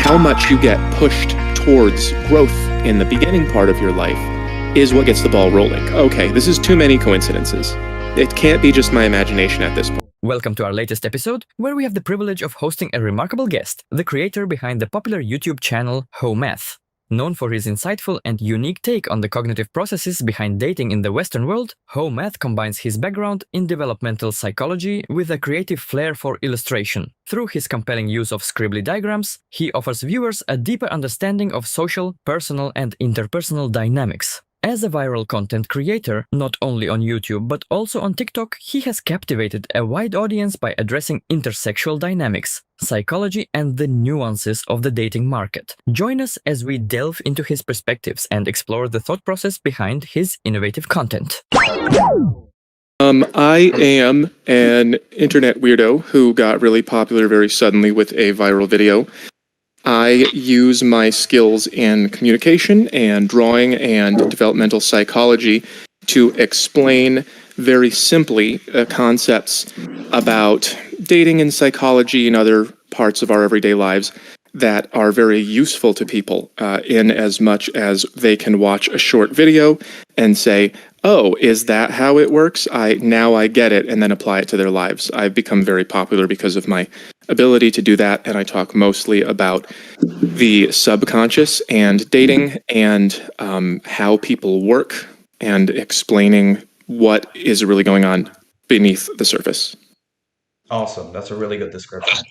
how much you get pushed towards growth in the beginning part of your life is what gets the ball rolling. Okay, this is too many coincidences. It can't be just my imagination at this point. Welcome to our latest episode, where we have the privilege of hosting a remarkable guest, the creator behind the popular YouTube channel Hoe Math. Known for his insightful and unique take on the cognitive processes behind dating in the Western world, Hoe Math combines his background in developmental psychology with a creative flair for illustration. Through his compelling use of scribbly diagrams, he offers viewers a deeper understanding of social, personal, and interpersonal dynamics. As a viral content creator, not only on YouTube but also on TikTok, he has captivated a wide audience by addressing intersexual dynamics, psychology, and the nuances of the dating market. Join us as we delve into his perspectives and explore the thought process behind his innovative content. I am an internet weirdo who got really popular very suddenly with a viral video. I use my skills in communication and drawing and developmental psychology to explain very simply concepts about dating and psychology and other parts of our everyday lives that are very useful to people in as much as they can watch a short video and say, oh, is that how it works? Now I get it, and then apply it to their lives. I've become very popular because of my ability to do that, and I talk mostly about the subconscious and dating and how people work and explaining what is really going on beneath the surface. Awesome. That's a really good description.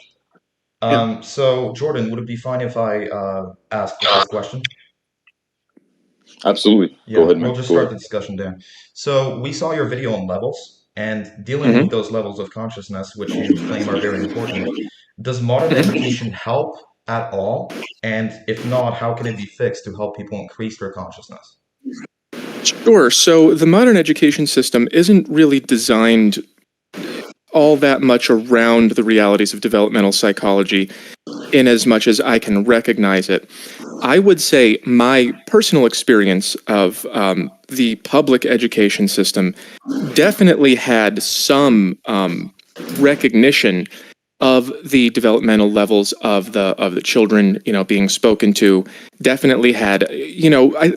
So, Jordan, would it be fine if I ask the first question? Absolutely. Yeah, Go ahead, man. we'll just start the discussion there. So, we saw your video on levels and dealing with those levels of consciousness, which you claim are very important. Does modern education help at all? And if not, how can it be fixed to help people increase their consciousness? Sure. So the modern education system isn't really designed all that much around the realities of developmental psychology in as much as I can recognize it. I would say my personal experience of the public education system definitely had some recognition of the developmental levels of the children, being spoken to. Definitely had,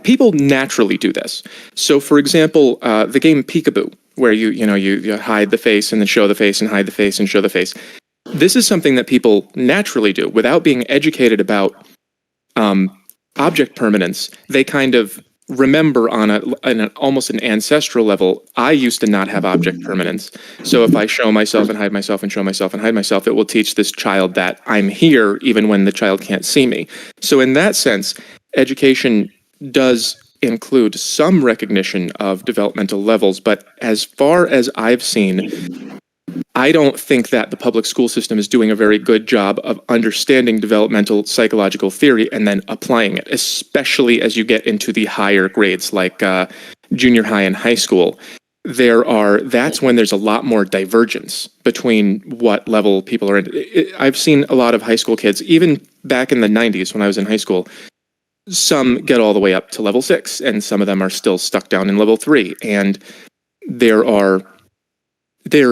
people naturally do this. So, for example, the game Peekaboo, where you hide the face and then show the face and hide the face and show the face. This is something that people naturally do without being educated about object permanence. They kind of remember on almost an ancestral level. I used to not have object permanence. So if I show myself and hide myself and show myself and hide myself, it will teach this child that I'm here even when the child can't see me. So in that sense, education does include some recognition of developmental levels, but as far as I've seen, I don't think that the public school system is doing a very good job of understanding developmental psychological theory and then applying it, especially as you get into the higher grades like junior high and high school. That's when there's a lot more divergence between what level people are in. I've seen a lot of high school kids, even back in the 90s when I was in high school, some get all the way up to level 6, and some of them are still stuck down in level 3. And there are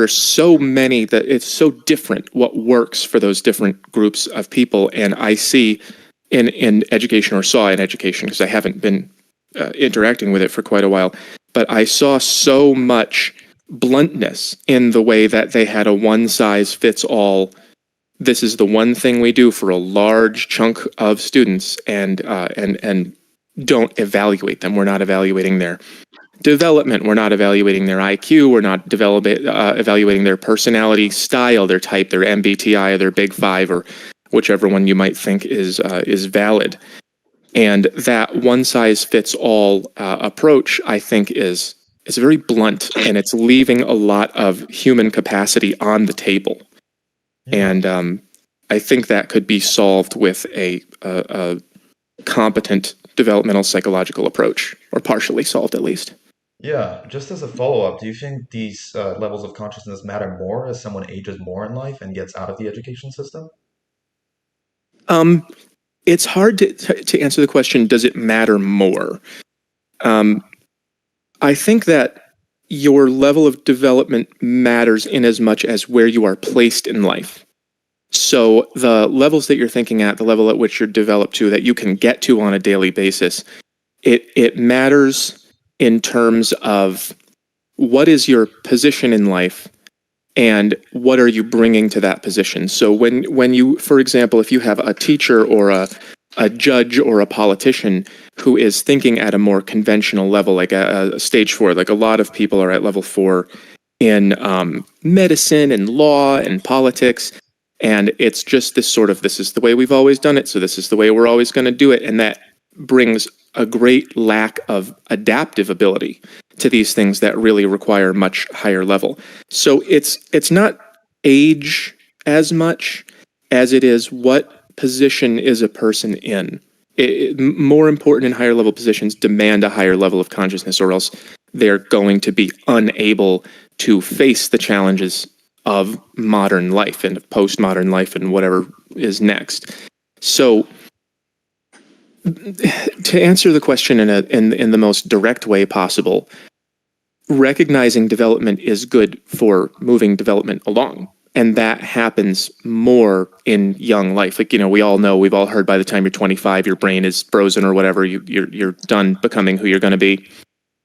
so many that it's so different what works for those different groups of people. And I see in education, or saw in education, because I haven't been interacting with it for quite a while, but I saw so much bluntness in the way that they had a one-size-fits-all. This is the one thing we do for a large chunk of students, and don't evaluate them. We're not evaluating their development. We're not evaluating their IQ. We're not evaluating their personality style, their type, their MBTI, their Big Five, or whichever one you might think is valid. And that one-size-fits-all approach, I think, is very blunt, and it's leaving a lot of human capacity on the table. And I think that could be solved with a competent developmental psychological approach, or partially solved at least. Yeah, just as a follow-up, do you think these levels of consciousness matter more as someone ages more in life and gets out of the education system? It's hard to answer the question, does it matter more? I think that your level of development matters in as much as where you are placed in life. So the levels that you're thinking at, the level at which you're developed to, that you can get to on a daily basis, it matters in terms of what is your position in life and what are you bringing to that position. So when you, for example, if you have a teacher or a judge or a politician who is thinking at a more conventional level, like a stage 4, like a lot of people are at level 4 in medicine and law and politics, and it's just this sort of, this is the way we've always done it, so this is the way we're always going to do it, and that brings a great lack of adaptive ability to these things that really require much higher level. So it's not age as much as it is what position is a person in. More important in higher level positions demand a higher level of consciousness, or else they're going to be unable to face the challenges of modern life and postmodern life and whatever is next. So to answer the question in the most direct way possible, recognizing development is good for moving development along. And that happens more in young life. Like, we all know, we've all heard, by the time you're 25, your brain is frozen or whatever, you're done becoming who you're going to be.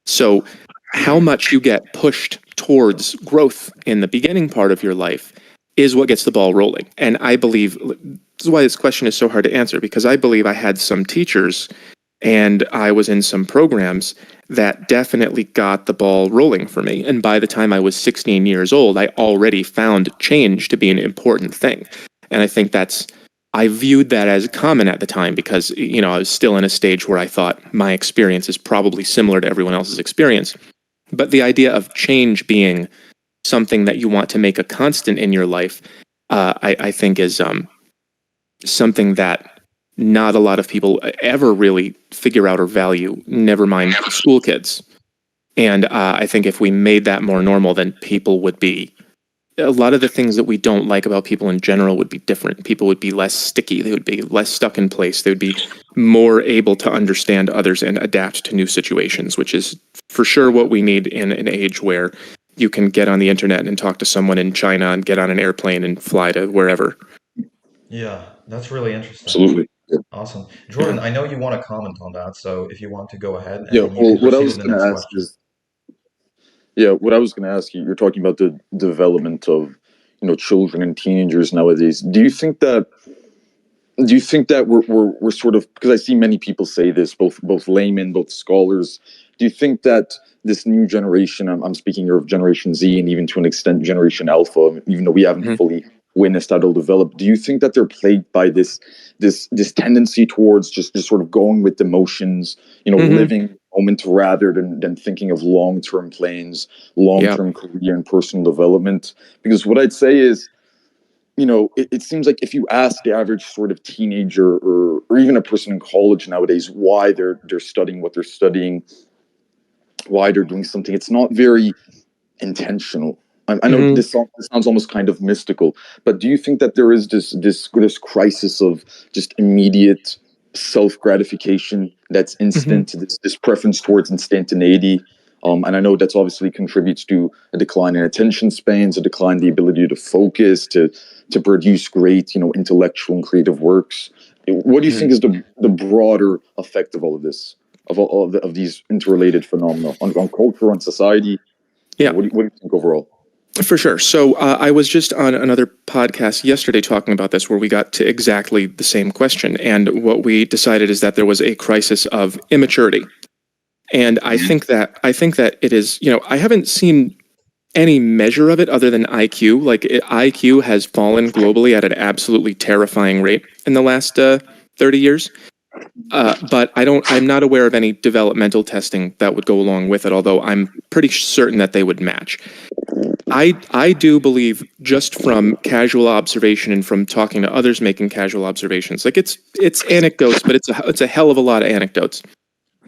So how much you get pushed towards growth in the beginning part of your life is what gets the ball rolling. And I believe, this is why this question is so hard to answer, because I believe I had some teachers and I was in some programs that definitely got the ball rolling for me. And by the time I was 16 years old, I already found change to be an important thing. And I think I viewed that as common at the time, because, I was still in a stage where I thought my experience is probably similar to everyone else's experience. But the idea of change being something that you want to make a constant in your life, I think is something that not a lot of people ever really figure out or value, never mind school kids. And I think if we made that more normal, then people would be, a lot of the things that we don't like about people in general would be different. People would be less sticky. They would be less stuck in place. They would be more able to understand others and adapt to new situations, which is for sure what we need in an age where you can get on the internet and talk to someone in China and get on an airplane and fly to wherever. Yeah, that's really interesting. Absolutely. Yeah. Awesome. Jordan, I know you want to comment on that, so if you want to go ahead, and Yeah. then you Well, can what I proceed was with the going to next ask question. is, what I was going to ask you, you're talking about the development of, children and teenagers nowadays. Do you think that we're sort of, because I see many people say this, both laymen, both scholars. Do you think that this new generation, I'm speaking here of Generation Z and even to an extent Generation Alpha, even though we haven't fully witnessed that it'll develop, do you think that they're plagued by this tendency towards just sort of going with the motions, living moment rather than thinking of long-term plans, long-term career and personal development? Because what I'd say is, it seems like if you ask the average sort of teenager or even a person in college nowadays why they're studying what they're studying, why they're doing something, it's not very intentional. I know this sounds almost kind of mystical, but do you think that there is this crisis of just immediate self-gratification that's instant, this preference towards instantaneity? And I know that's obviously contributes to a decline in attention spans, a decline in the ability to focus, to produce great, intellectual and creative works. What do you think is the broader effect of all of this, of these interrelated phenomena on culture, on society? Yeah. What do you think overall? For sure. So I was just on another podcast yesterday talking about this, where we got to exactly the same question. And what we decided is that there was a crisis of immaturity. And I think that it is, I haven't seen any measure of it other than IQ. Like IQ has fallen globally at an absolutely terrifying rate in the last 30 years. But I'm not aware of any developmental testing that would go along with it, although I'm pretty certain that they would match. I do believe, just from casual observation and from talking to others making casual observations, like it's anecdotes, but it's a hell of a lot of anecdotes.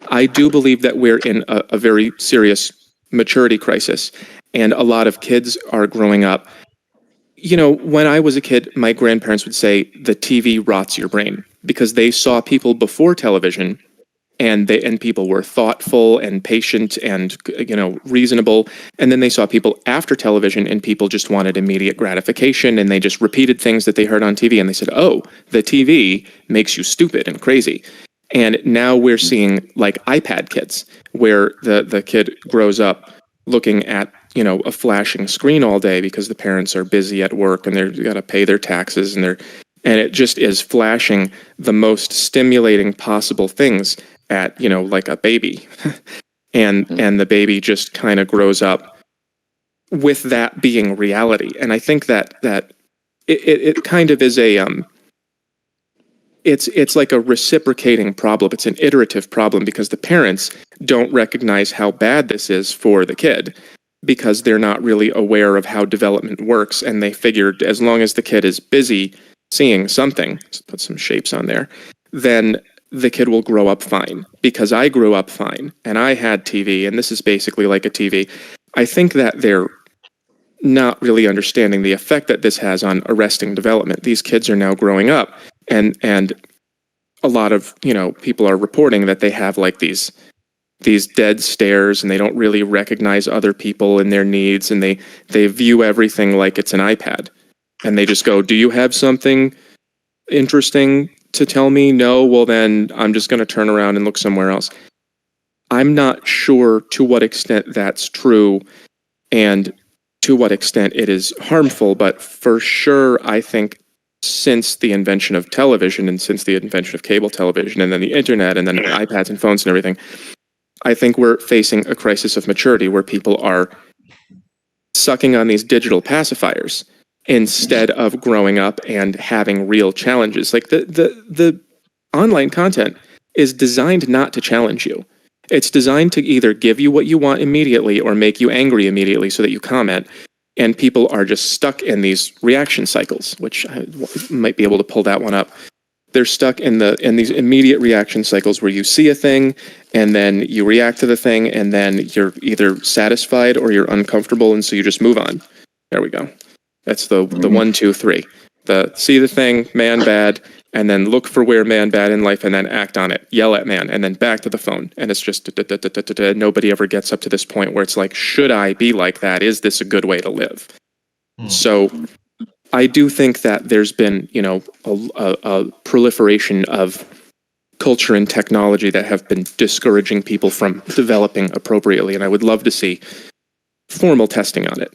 I do believe that we're in a very serious maturity crisis, and a lot of kids are growing up. When I was a kid, my grandparents would say the TV rots your brain, because they saw people before television and people were thoughtful and patient and reasonable. And then they saw people after television, and people just wanted immediate gratification, and they just repeated things that they heard on TV, and they said, "Oh, the TV makes you stupid and crazy." And now we're seeing like iPad kids, where the kid grows up looking at a flashing screen all day because the parents are busy at work and they've got to pay their taxes, and it just is flashing the most stimulating possible things at like a baby. and the baby just kind of grows up with that being reality. And I think that it kind of is a it's like a reciprocating problem. It's an iterative problem because the parents don't recognize how bad this is for the kid, because they're not really aware of how development works, and they figured as long as the kid is busy seeing something, let's put some shapes on there, then the kid will grow up fine, because I grew up fine and I had TV, and this is basically like a TV. I think that they're not really understanding the effect that this has on arresting development. These kids are now growing up, and a lot of people are reporting that they have like these dead stares, and they don't really recognize other people and their needs, and they view everything like it's an iPad. And they just go, "Do you have something interesting to tell me? No? Well, then I'm just going to turn around and look somewhere else." I'm not sure to what extent that's true and to what extent it is harmful, but for sure, I think since the invention of television and since the invention of cable television and then the internet and then iPads and phones and everything, I think we're facing a crisis of maturity where people are sucking on these digital pacifiers instead of growing up and having real challenges. Like the online content is designed not to challenge you. It's designed to either give you what you want immediately or make you angry immediately so that you comment. And people are just stuck in these reaction cycles, which I might be able to pull that one up. They're stuck in these immediate reaction cycles where you see a thing and then you react to the thing, and then you're either satisfied or you're uncomfortable, and so you just move on. There we go. That's the 1, 2, 3. The see the thing, man bad, and then look for where man bad in life, and then act on it. Yell at man, and then back to the phone. And it's just nobody ever gets up to this point where it's like, should I be like that? Is this a good way to live? So I do think that there's been, a proliferation of culture and technology that have been discouraging people from developing appropriately, and I would love to see formal testing on it.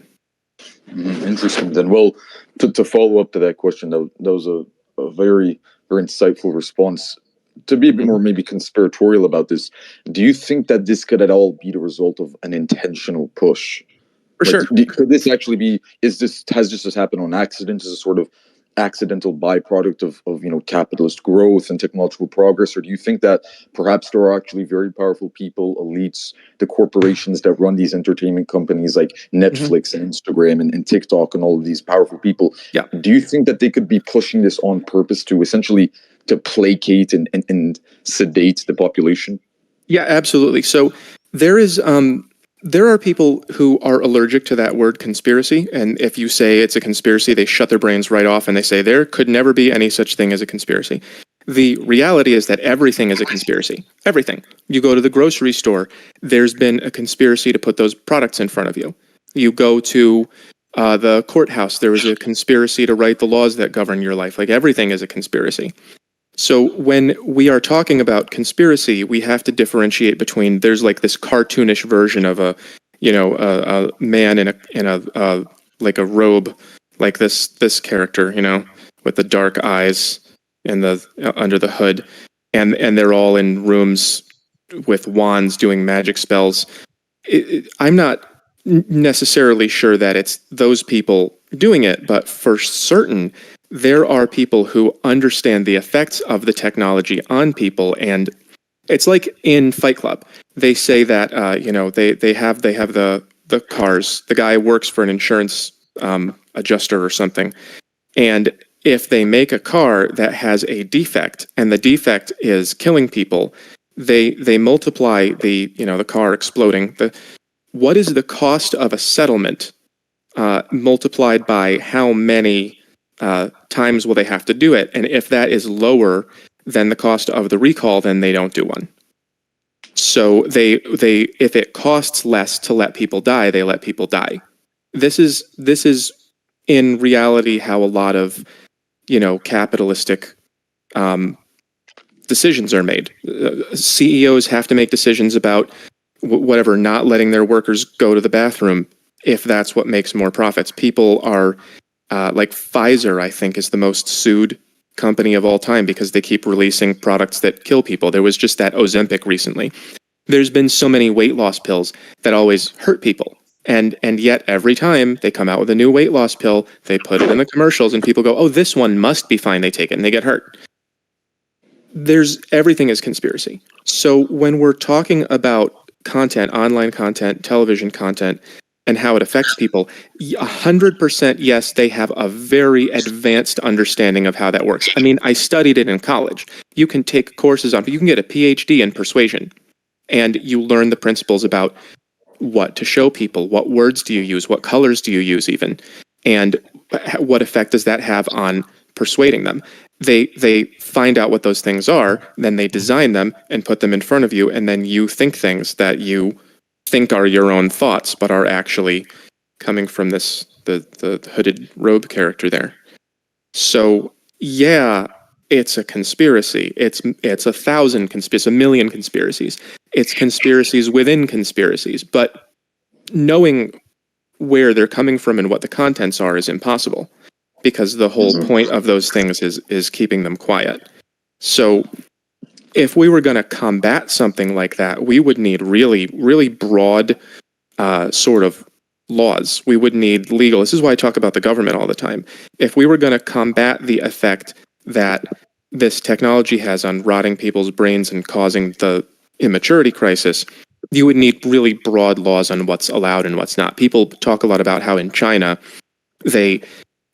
Interesting. Then, well, to follow up to that question, that was a very, very insightful response. To be a bit more maybe conspiratorial about this, do you think that this could at all be the result of an intentional push? For sure. Could this actually be? Has this just happened on accident? As a sort of accidental byproduct of capitalist growth and technological progress, or do you think that perhaps there are actually very powerful people, elites, the corporations that run these entertainment companies like Netflix and Instagram and TikTok and all of these powerful people? Yeah. Do you think that they could be pushing this on purpose to essentially to placate and sedate the population? Yeah, absolutely. So there are people who are allergic to that word conspiracy, and if you say it's a conspiracy, they shut their brains right off and they say there could never be any such thing as a conspiracy. The reality is that everything is a conspiracy. Everything. You go to the grocery store, there's been a conspiracy to put those products in front of you. You go to the courthouse, there was a conspiracy to write the laws that govern your life. Like, everything is a conspiracy. So when we are talking about conspiracy, we have to differentiate between, there's like this cartoonish version of a man in a like a robe, like this character, with the dark eyes and the under the hood, and they're all in rooms with wands doing magic spells. I'm not necessarily sure that it's those people doing it, but for certain, there are people who understand the effects of the technology on people. And it's like in Fight Club, they say that they have the cars. The guy works for an insurance adjuster or something, and if they make a car that has a defect and the defect is killing people, they multiply the car exploding. What is the cost of a settlement multiplied by how many times will they have to do it? And if that is lower than the cost of the recall, then they don't do one. So they if it costs less to let people die, they let people die. This is in reality how a lot of capitalistic decisions are made. CEOs have to make decisions about whatever, not letting their workers go to the bathroom if that's what makes more profits. People are like Pfizer, I think, is the most sued company of all time because they keep releasing products that kill people. There was just that Ozempic recently. There's been so many weight loss pills that always hurt people. And yet every time they come out with a new weight loss pill, they put it in the commercials and people go, oh, this one must be fine. They take it and they get hurt. Everything is conspiracy. So when we're talking about content, online content, television content, and how it affects people, 100% yes, they have a very advanced understanding of how that works. I mean, I studied it in college. You can take courses on, you can get a PhD in persuasion, and you learn the principles about what to show people, what words do you use, what colors do you use even, and what effect does that have on persuading them. They find out what those things are, then they design them and put them in front of you, and then you think things that you think are your own thoughts, but are actually coming from the hooded robe character there. So yeah, it's a conspiracy. It's 1,000 conspiracies, 1,000,000 conspiracies. It's conspiracies within conspiracies, but knowing where they're coming from and what the contents are is impossible, because the whole point of those things is keeping them quiet. So if we were going to combat something like that, we would need really, really broad sort of laws. We would need legal. This is why I talk about the government all the time. If we were going to combat the effect that this technology has on rotting people's brains and causing the immaturity crisis, you would need really broad laws on what's allowed and what's not. People talk a lot about how in China they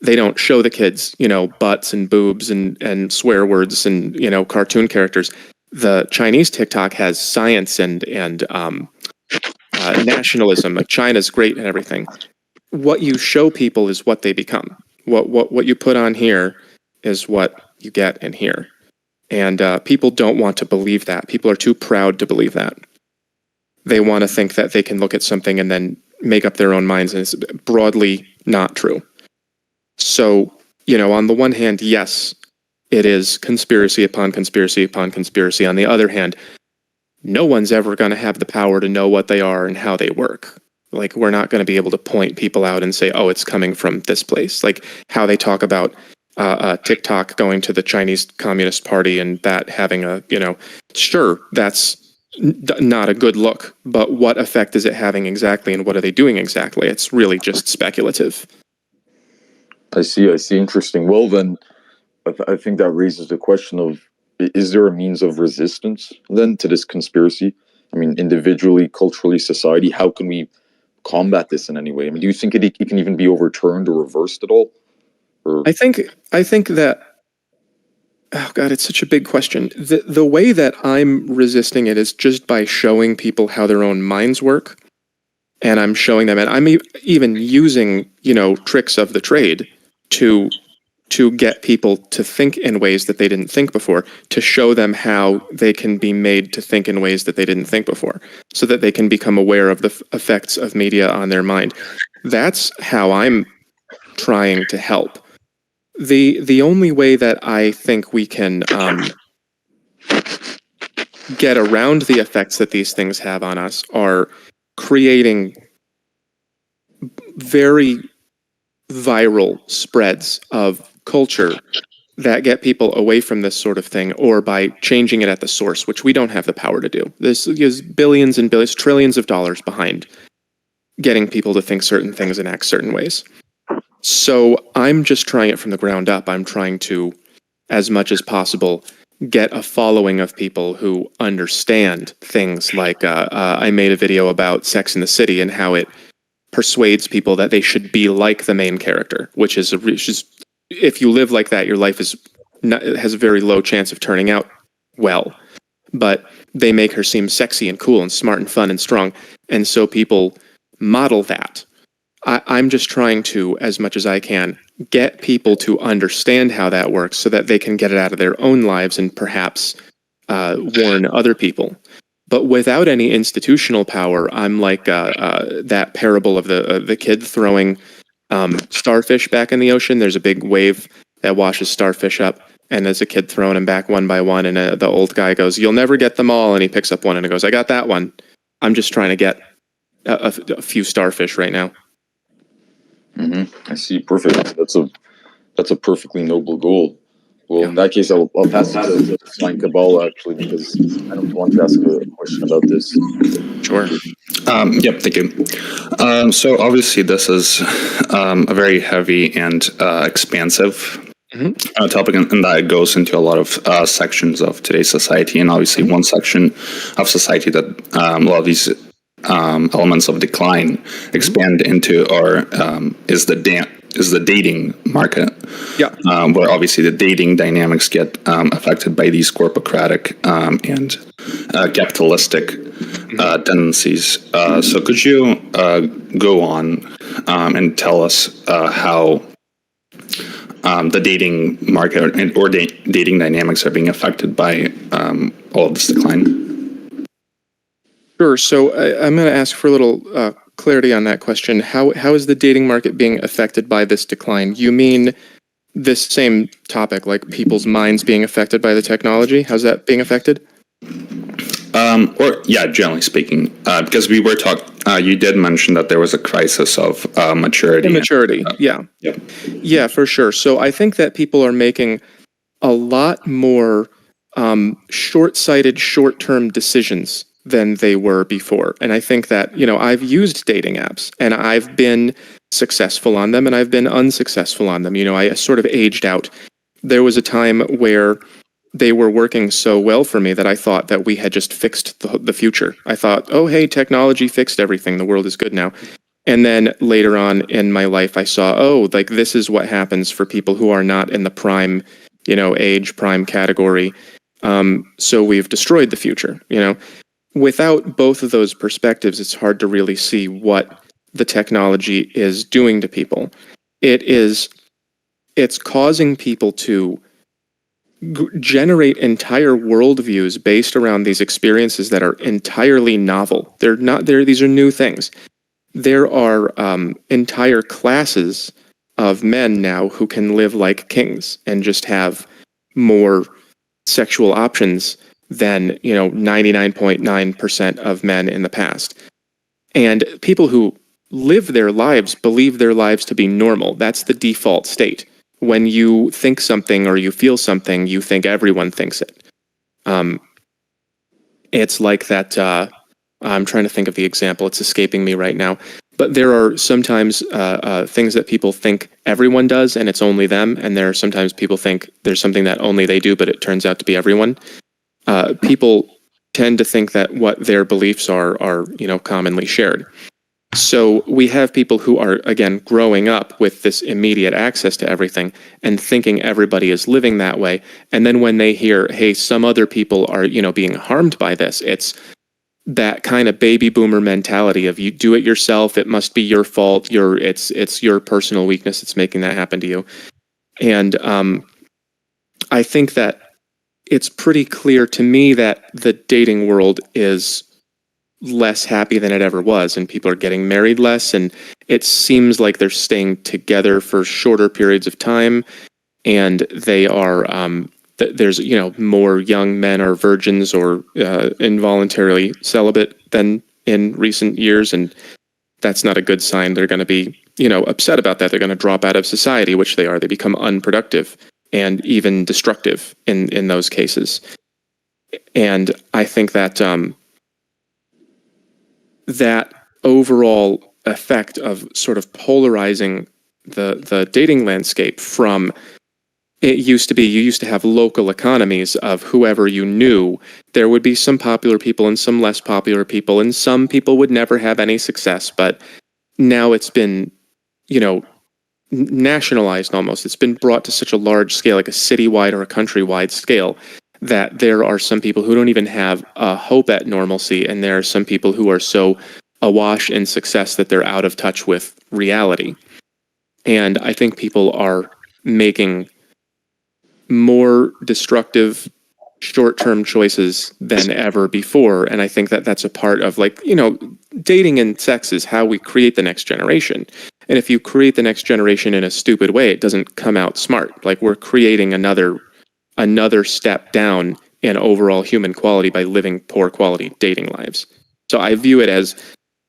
don't show the kids, butts and boobs and swear words and, cartoon characters. The Chinese TikTok has science and nationalism. Like, China's great and everything. What you show people is what they become. What you put on here is what you get in here. And people don't want to believe that. People are too proud to believe that. They want to think that they can look at something and then make up their own minds, and it's broadly not true. So, on the one hand, yes, it is conspiracy upon conspiracy upon conspiracy. On the other hand, no one's ever going to have the power to know what they are and how they work. Like, we're not going to be able to point people out and say, oh, it's coming from this place. Like how they talk about TikTok going to the Chinese Communist Party and that having sure, that's not a good look, but what effect is it having exactly, and what are they doing exactly? It's really just speculative. I see. Interesting. Well, then, I think that raises the question of, is there a means of resistance then to this conspiracy? I mean, individually, culturally, society, how can we combat this in any way? I mean, do you think it can even be overturned or reversed at all? Or... I think that, oh God, it's such a big question. The way that I'm resisting it is just by showing people how their own minds work. And I'm showing them, and I'm even using, tricks of the trade to get people to think in ways that they didn't think before, to show them how they can be made to think in ways that they didn't think before, so that they can become aware of the effects of media on their mind. That's how I'm trying to help. The only way that I think we can get around the effects that these things have on us are creating very viral spreads of culture that get people away from this sort of thing, or by changing it at the source, which we don't have the power to do. This is billions and billions, trillions of dollars behind getting people to think certain things and act certain ways. So I'm just trying it from the ground up. I'm trying to, as much as possible, get a following of people who understand things like I made a video about Sex in the City and how it persuades people that they should be like the main character, which is if you live like that, your life has a very low chance of turning out well. But they make her seem sexy and cool and smart and fun and strong, and so people model that. I'm just trying to, as much as I can, get people to understand how that works so that they can get it out of their own lives and perhaps warn other people. But without any institutional power, I'm like that parable of the kid throwing starfish back in the ocean. There's a big wave that washes starfish up, and there's a kid throwing them back one by one, and the old guy goes, "You'll never get them all," and he picks up one and he goes, "I got that one. I'm just trying to get a few starfish right now." I see. Perfect. That's a perfectly noble goal. Well, in that case, I'll pass it to Flying Cabal, actually, because I don't want to ask a question about this. Sure. Yep, thank you. So obviously this is a very heavy and expansive topic, and that goes into a lot of sections of today's society, and obviously one section of society that a lot of these elements of decline expand into is the dating market. Yeah. Where obviously the dating dynamics get affected by these corpocratic and capitalistic tendencies. So could you go on and tell us how the dating market or dating dynamics are being affected by all of this decline? Sure. So I'm going to ask for a little clarity on that question. How is the dating market being affected by this decline? You mean this same topic, like people's minds being affected by the technology? How's that being affected? Generally speaking, because we were you did mention that there was a crisis of maturity. Immaturity, yeah, for sure. So I think that people are making a lot more short-sighted, short-term decisions than they were before. And I think that, I've used dating apps, and I've been successful on them, and I've been unsuccessful on them. I sort of aged out. There was a time where they were working so well for me that I thought that we had just fixed the future. I thought, oh, hey, technology fixed everything. The world is good now. And then later on in my life, I saw, this is what happens for people who are not in the prime, age, prime category. So we've destroyed the future, Without both of those perspectives, it's hard to really see what the technology is doing to people. It's causing people to generate entire worldviews based around these experiences that are entirely novel. These are new things. There are entire classes of men now who can live like kings and just have more sexual options than 99.9% of men in the past. And people who live their lives believe their lives to be normal. That's the default state. When you think something or you feel something, you think everyone thinks it. It's like that. I'm trying to think of the example. It's escaping me right now. But there are sometimes things that people think everyone does, and it's only them. And there are sometimes people think there's something that only they do, but it turns out to be everyone. People tend to think that what their beliefs are commonly shared. So we have people who are, again, growing up with this immediate access to everything and thinking everybody is living that way. And then when they hear, hey, some other people are, being harmed by this, it's that kind of baby boomer mentality of you do it yourself. It must be your fault. It's your personal weakness that's making that happen to you. And I think that it's pretty clear to me that the dating world is less happy than it ever was, and people are getting married less, and it seems like they're staying together for shorter periods of time, and they are there's more young men are virgins or involuntarily celibate than in recent years, and that's not a good sign. They're going to be upset about that. They're going to drop out of society, which they are. They become unproductive and even destructive in those cases. And I think that that overall effect of sort of polarizing the dating landscape from it used to be you used to have local economies of whoever you knew. There would be some popular people and some less popular people, and some people would never have any success. But now it's been, nationalized almost. It's been brought to such a large scale, like a citywide or a countrywide scale, that there are some people who don't even have a hope at normalcy, and there are some people who are so awash in success that they're out of touch with reality. And I think people are making more destructive short-term choices than ever before. And I think that that's a part of, like, dating and sex is how we create the next generation. And if you create the next generation in a stupid way, it doesn't come out smart. Like, we're creating another step down in overall human quality by living poor quality dating lives. So I view it as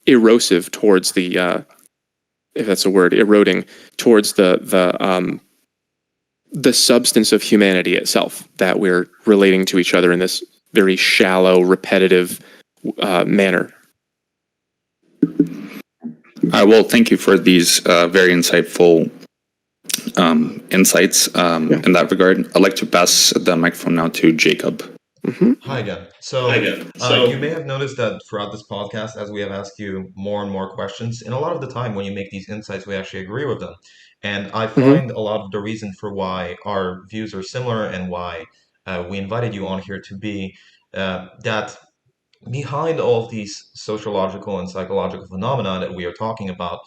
erosive towards the, if that's a word, eroding towards the substance of humanity itself, that we're relating to each other in this very shallow, repetitive manner. Well, thank you for these very insightful insights in that regard. I'd like to pass the microphone now to Jacob. Mm-hmm. Hi again. You may have noticed that throughout this podcast, as we have asked you more and more questions, and a lot of the time when you make these insights, we actually agree with them. And I find a lot of the reason for why our views are similar and why we invited you on here to be that behind all of these sociological and psychological phenomena that we are talking about,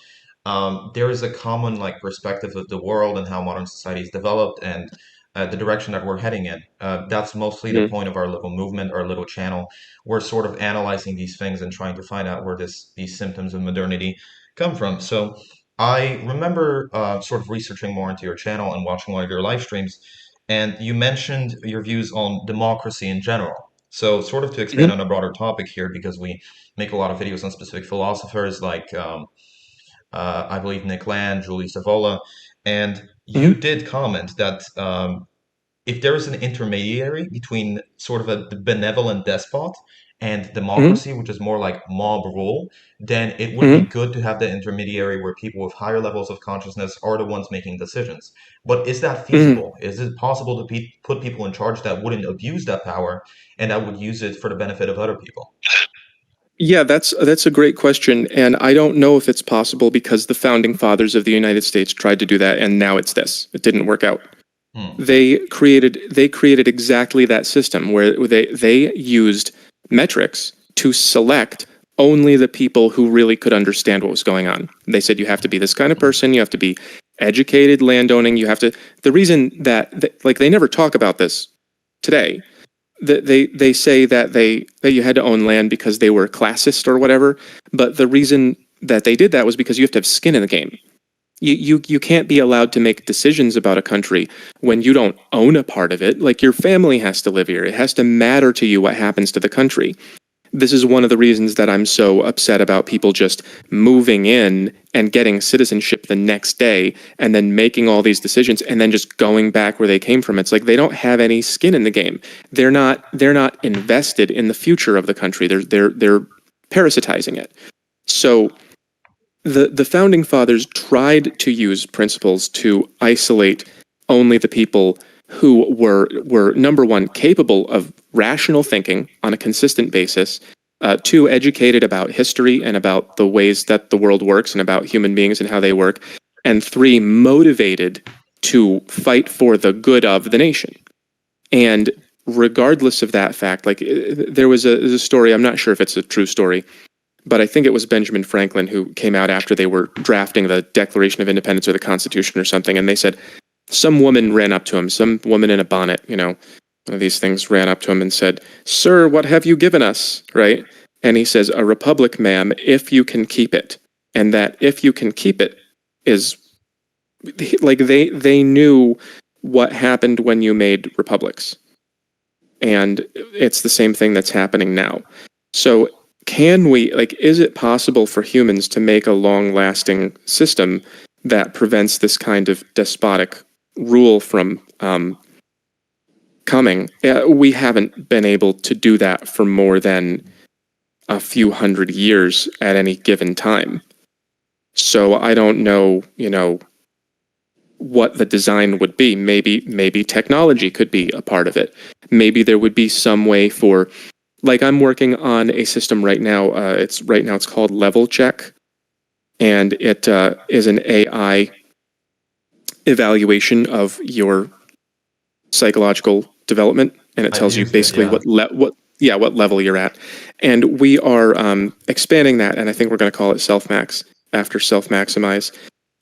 there is a common perspective of the world and how modern society is developed and the direction that we're heading in. That's mostly the point of our little movement, our little channel. We're sort of analyzing these things and trying to find out where these symptoms of modernity come from. So I remember sort of researching more into your channel and watching one of your live streams, and you mentioned your views on democracy in general. So, sort of to expand on a broader topic here, because we make a lot of videos on specific philosophers like I believe Nick Land, Julie Savola, and you did comment that if there is an intermediary between sort of the benevolent despot and democracy, which is more like mob rule, then it would be good to have the intermediary where people with higher levels of consciousness are the ones making decisions. But is that feasible? Is it possible to put people in charge that wouldn't abuse that power and that would use it for the benefit of other people? Yeah, that's a great question, and I don't know if it's possible because the founding fathers of the United States tried to do that, and now it's this. It didn't work out. They created exactly that system where they used metrics to select only the people who really could understand what was going on. They said you have to be this kind of person, you have to be educated, landowning, you have to. The reason that they never talk about this today. They say that you had to own land because they were classist or whatever, but the reason that they did that was because you have to have skin in the game. You can't be allowed to make decisions about a country when you don't own a part of it. Like, your family has to live here. It has to matter to you what happens to the country. This is one of the reasons that I'm so upset about people just moving in and getting citizenship the next day and then making all these decisions and then just going back where they came from. It's like they don't have any skin in the game. They're not invested in the future of the country. They're parasitizing it. So the founding fathers tried to use principles to isolate only the people who were number one, capable of rational thinking on a consistent basis, two, educated about history and about the ways that the world works and about human beings and how they work, and three, motivated to fight for the good of the nation. And regardless of that fact, there was a story, I'm not sure if it's a true story, but I think it was Benjamin Franklin who came out after they were drafting the Declaration of Independence or the Constitution or something, and they said, some woman ran up to him, some woman in a bonnet, one of these things ran up to him and said, "Sir, what have you given us?" Right? And he says, "A republic, ma'am, if you can keep it." And that "if you can keep it" is they knew what happened when you made republics. And it's the same thing that's happening now. So can we, is it possible for humans to make a long-lasting system that prevents this kind of despotic rule from coming? We haven't been able to do that for more than a few hundred years at any given time. So I don't know, what the design would be. Maybe technology could be a part of it. Maybe there would be some way for, I'm working on a system right now. It's called Level Check, and it is an AI evaluation of your psychological development, and it tells you basically what level you're at. And we are expanding that, and I think we're going to call it Self-Max after Self-Maximize.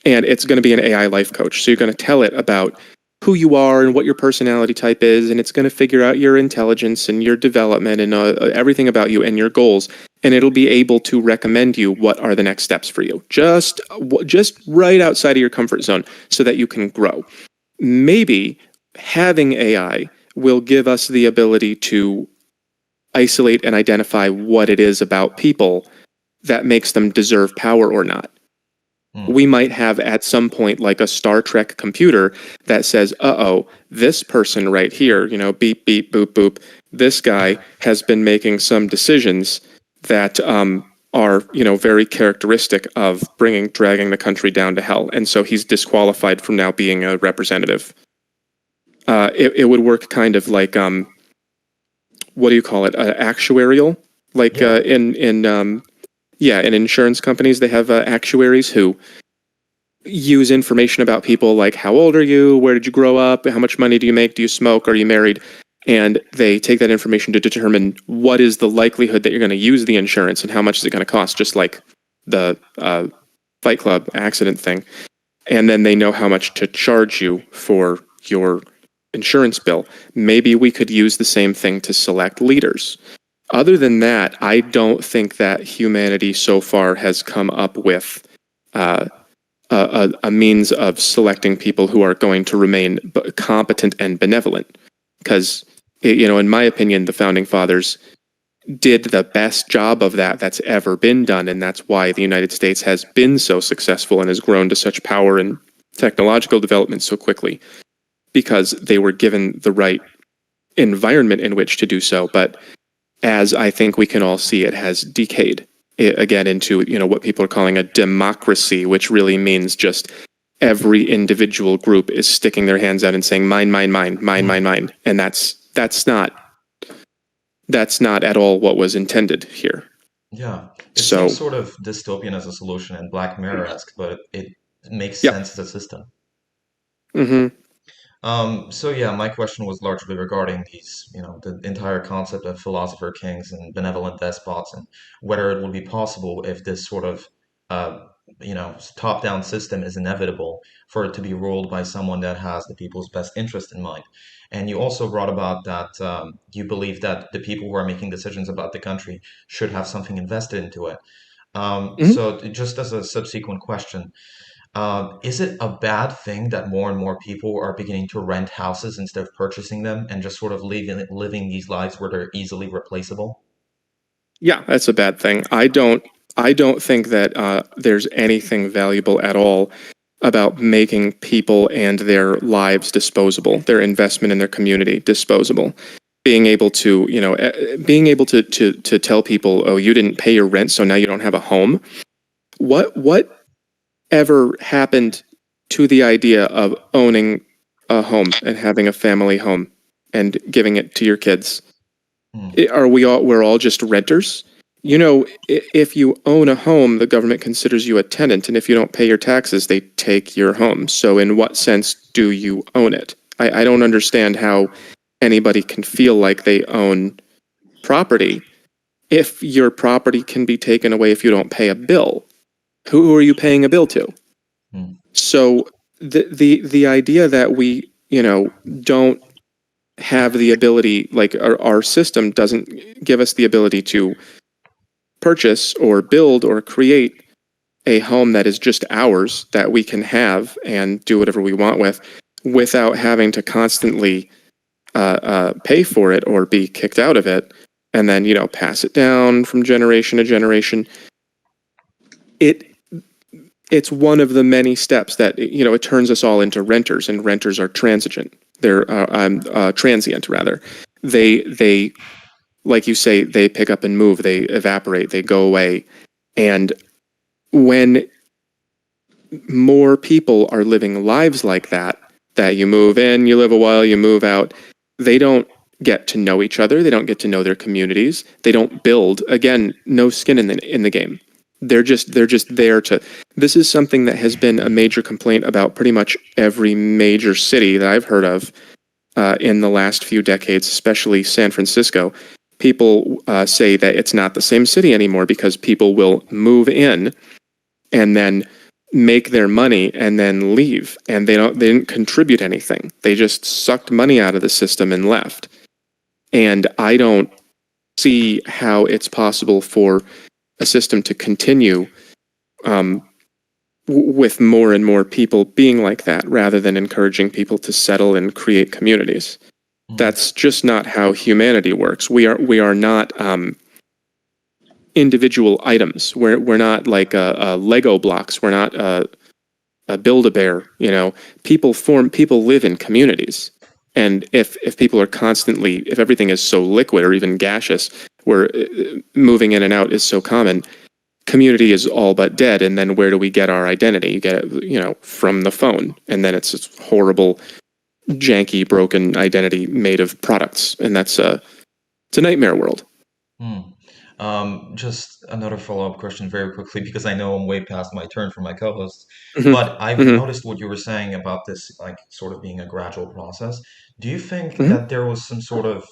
And it's going to be an AI life coach. So you're going to tell it about who you are and what your personality type is, and it's going to figure out your intelligence and your development and everything about you and your goals, and it'll be able to recommend you what are the next steps for you, just right outside of your comfort zone, so that you can grow. Maybe having AI will give us the ability to isolate and identify what it is about people that makes them deserve power or not. We might have at some point like a Star Trek computer that says, this person right here, beep, beep, boop, boop, this guy has been making some decisions that are, very characteristic of dragging the country down to hell. And so he's disqualified from now being a representative. It would work kind of like, what do you call it? Actuarial? Like in insurance companies, they have actuaries who use information about people like how old are you, where did you grow up, how much money do you make, do you smoke, are you married? And they take that information to determine what is the likelihood that you're going to use the insurance and how much is it going to cost, just like the Fight Club accident thing. And then they know how much to charge you for your insurance bill. Maybe we could use the same thing to select leaders. Other than that, I don't think that humanity so far has come up with a means of selecting people who are going to remain competent and benevolent. Because, in my opinion, the Founding Fathers did the best job of that's ever been done, and that's why the United States has been so successful and has grown to such power and technological development so quickly, because they were given the right environment in which to do so. But as I think we can all see, it has decayed again into what people are calling a democracy, which really means just every individual group is sticking their hands out and saying mine, mine, mine, mine, mine, mine, and that's not at all what was intended here. Yeah, it seems sort of dystopian as a solution and Black Mirror-esque, but it makes sense as a system. Mm-hmm. My question was largely regarding these, the entire concept of philosopher kings and benevolent despots, and whether it would be possible if this sort of, top-down system is inevitable for it to be ruled by someone that has the people's best interest in mind. And you also brought about that you believe that the people who are making decisions about the country should have something invested into it. So just as a subsequent question, is it a bad thing that more and more people are beginning to rent houses instead of purchasing them and just sort of living these lives where they're easily replaceable? Yeah, that's a bad thing. I don't think that there's anything valuable at all about making people and their lives disposable, their investment in their community disposable. Being able to, to tell people, oh, you didn't pay your rent, so now you don't have a home. What ever happened to the idea of owning a home and having a family home and giving it to your kids? We're all just renters? If you own a home, the government considers you a tenant, and if you don't pay your taxes, they take your home. So in what sense do you own it? I don't understand how anybody can feel like they own property if your property can be taken away if you don't pay a bill. Who are you paying a bill to? So the idea that we, don't have the ability, like our system doesn't give us the ability to purchase or build or create a home that is just ours, that we can have and do whatever we want with, without having to constantly pay for it or be kicked out of it, and then pass it down from generation to generation. It's one of the many steps that it turns us all into renters, and renters are transient. They're transient rather. They like you say, they pick up and move, they evaporate, they go away. And when more people are living lives like that you move in, you live a while, you move out, they don't get to know each other, they don't get to know their communities, they don't build. Again, no skin in the game. They're just there to. This is something that has been a major complaint about pretty much every major city that I've heard of in the last few decades, especially San Francisco. People say that it's not the same city anymore because people will move in, and then make their money and then leave, and they didn't contribute anything. They just sucked money out of the system and left. And I don't see how it's possible for a system to continue with more and more people being like that, rather than encouraging people to settle and create communities. That's just not how humanity works. We are not individual items. We're not like a Lego blocks. We're not a Build-A-Bear. People live in communities. And if people are constantly, if everything is so liquid or even gaseous, where moving in and out is so common, community is all but dead. And then where do we get our identity? You get it, from the phone, and then it's this horrible, janky, broken identity made of products, and it's a nightmare world. Just another follow-up question very quickly, because I know I'm way past my turn for my co-host. Mhm. But I've Mhm. noticed what you were saying about this, like sort of being a gradual process. Do you think Mhm. that there was some sort of,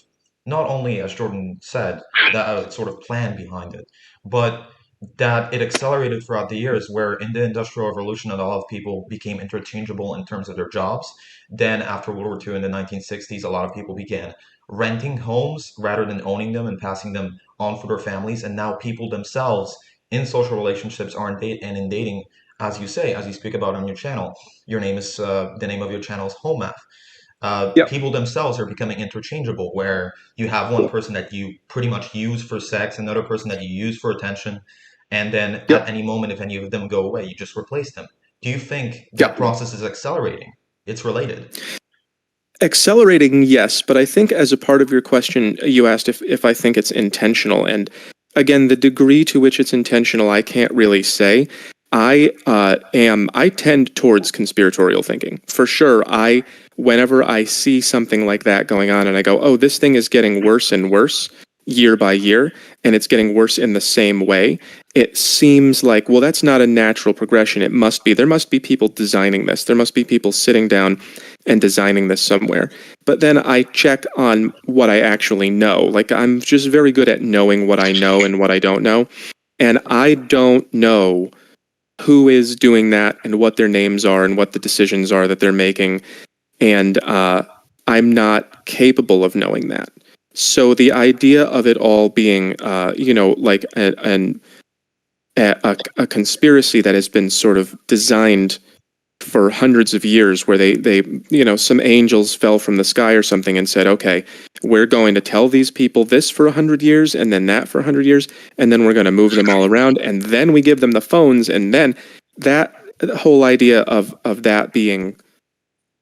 not only as Jordan said, that sort of plan behind it, but that it accelerated throughout the years, where in the Industrial Revolution, a lot of people became interchangeable in terms of their jobs. Then after World War II in the 1960s, a lot of people began renting homes rather than owning them and passing them on for their families. And now people themselves in social relationships are in dating, as you say, as you speak about on your channel. Your name is the name of your channel is Hoe Math. Yep. People themselves are becoming interchangeable, where you have one person that you pretty much use for sex, another person that you use for attention, and then at Yep. any moment, if any of them go away, you just replace them. Do you think that Yep. process is accelerating? It's related. Accelerating, yes, but I think as a part of your question, you asked if I think it's intentional, and again, the degree to which it's intentional, I can't really say. I tend towards conspiratorial thinking for sure. Whenever I see something like that going on, and I go, oh, this thing is getting worse and worse year by year, and it's getting worse in the same way. It seems like, well, that's not a natural progression. There must be people designing this. There must be people sitting down and designing this somewhere. But then I check on what I actually know. Like, I'm just very good at knowing what I know and what I don't know. And I don't know who is doing that and what their names are and what the decisions are that they're making. And I'm not capable of knowing that. So the idea of it all being, like a conspiracy that has been sort of designed for hundreds of years, where they some angels fell from the sky or something and said, okay, we're going to tell these people this for 100 years and then that for 100 years, and then we're going to move them all around, and then we give them the phones, and then that whole idea of that being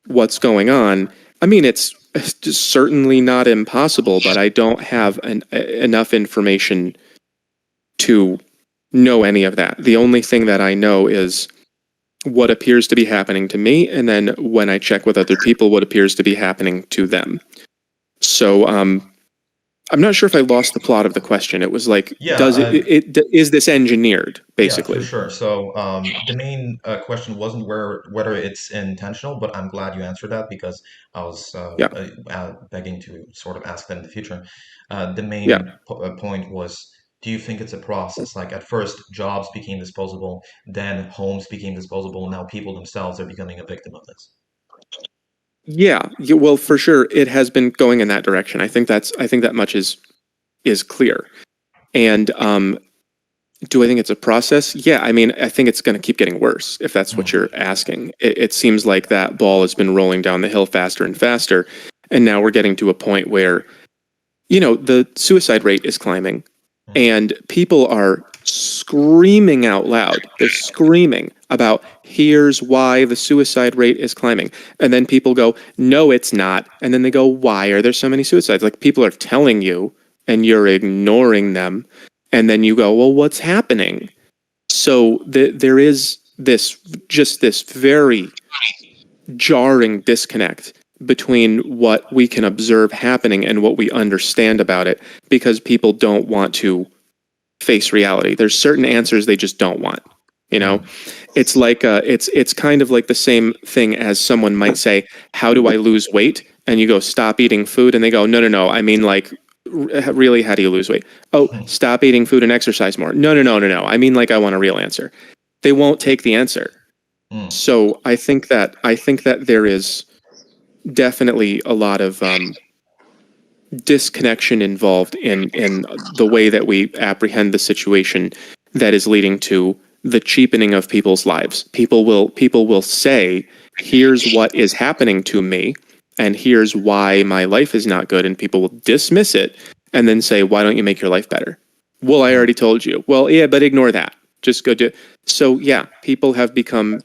what's going on. I mean, it's certainly not impossible, but I don't have enough information to know any of that. The only thing that I know is what appears to be happening to me, and then when I check with other people, what appears to be happening to them. So I'm not sure if I lost the plot of the question. It was like, is this engineered, basically? Yeah, for sure. So the main question wasn't whether it's intentional, but I'm glad you answered that, because I was begging to sort of ask that in the future. The main point was, do you think it's a process? Like, at first, jobs became disposable, then homes became disposable, now people themselves are becoming a victim of this. Yeah, well, for sure, it has been going in that direction. I think that much is clear. And do I think it's a process? Yeah, I mean, I think it's going to keep getting worse, if that's what you're asking. It seems like that ball has been rolling down the hill faster and faster, and now we're getting to a point where, the suicide rate is climbing, and people are screaming out loud. They're screaming about, here's why the suicide rate is climbing. And then people go, no, it's not. And then they go, why are there so many suicides? Like, people are telling you, and you're ignoring them. And then you go, well, what's happening? So there is this very jarring disconnect between what we can observe happening and what we understand about it, because people don't want to face reality. There's certain answers they just don't want. It's like it's kind of like the same thing as someone might say, how do I lose weight? And you go, stop eating food. And they go, no. I mean, like, really, how do you lose weight? Oh, stop eating food and exercise more. No. I mean, like, I want a real answer. They won't take the answer. So I think that there is definitely a lot of disconnection involved in the way that we apprehend the situation that is leading to the cheapening of people's lives. People will say, here's what is happening to me, and here's why my life is not good, and people will dismiss it and then say, why don't you make your life better? Well, I already told you. Well, yeah, but ignore that. Just go do it. So yeah, people have become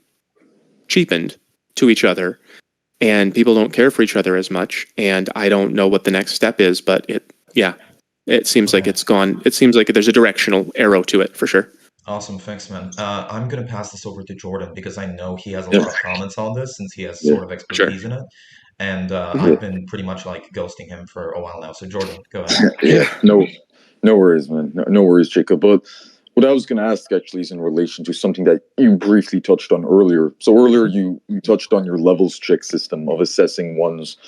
cheapened to each other, and people don't care for each other as much. And I don't know what the next step is, but it seems like it's gone. It seems like there's a directional arrow to it for sure. Awesome, thanks, man. I'm gonna pass this over to Jordan because I know he has a lot of comments on this since he has sort of expertise in it, and I've been pretty much like ghosting him for a while now. So Jordan, go ahead. No worries, man. No worries, Jacob. But what I was going to ask actually is in relation to something that you briefly touched on earlier. So earlier you touched on your levels check system of assessing one's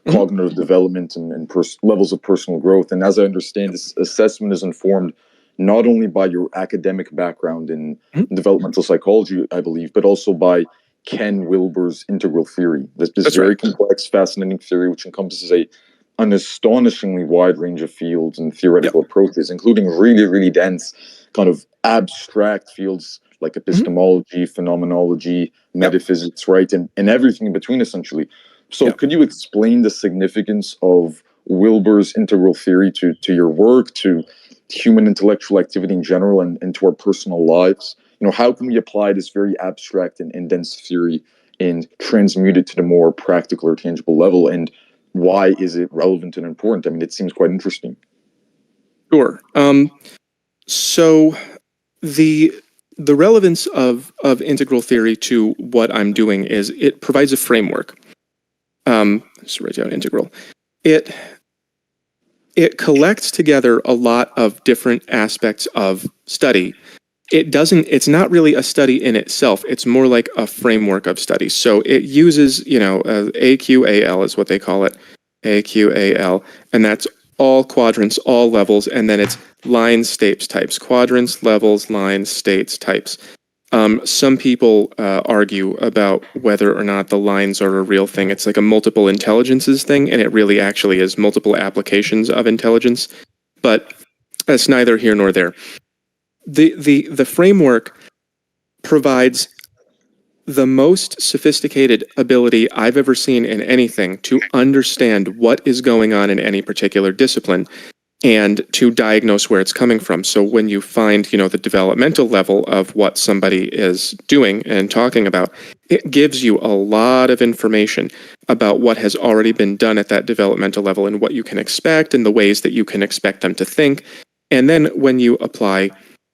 cognitive development and levels of personal growth. And as I understand, this assessment is informed not only by your academic background in developmental psychology, I believe, but also by Ken Wilber's integral theory. This very complex, fascinating theory, which encompasses an astonishingly wide range of fields and theoretical approaches, including really, really dense, kind of abstract fields like epistemology, phenomenology, metaphysics, right? And everything in between, essentially. So could you explain the significance of Wilbur's integral theory to your work, to human intellectual activity in general, and to our personal lives? You know, how can we apply this very abstract and dense theory and transmute it to the more practical or tangible level? And why is it relevant and important? I mean, it seems quite interesting. Sure. So the relevance of integral theory to what I'm doing is it provides a framework. Just write down integral. It collects together a lot of different aspects of study. It's not really a study in itself. It's more like a framework of study. So it uses, AQAL is what they call it, AQAL, and that's all quadrants, all levels, and then it's lines, states, types, quadrants, levels, lines, states, types. Some people argue about whether or not the lines are a real thing. It's like a multiple intelligences thing, and it really actually is multiple applications of intelligence. But that's neither here nor there. The framework provides the most sophisticated ability I've ever seen in anything to understand what is going on in any particular discipline and to diagnose where it's coming from. So when you find, the developmental level of what somebody is doing and talking about, it gives you a lot of information about what has already been done at that developmental level and what you can expect and the ways that you can expect them to think. And then when you apply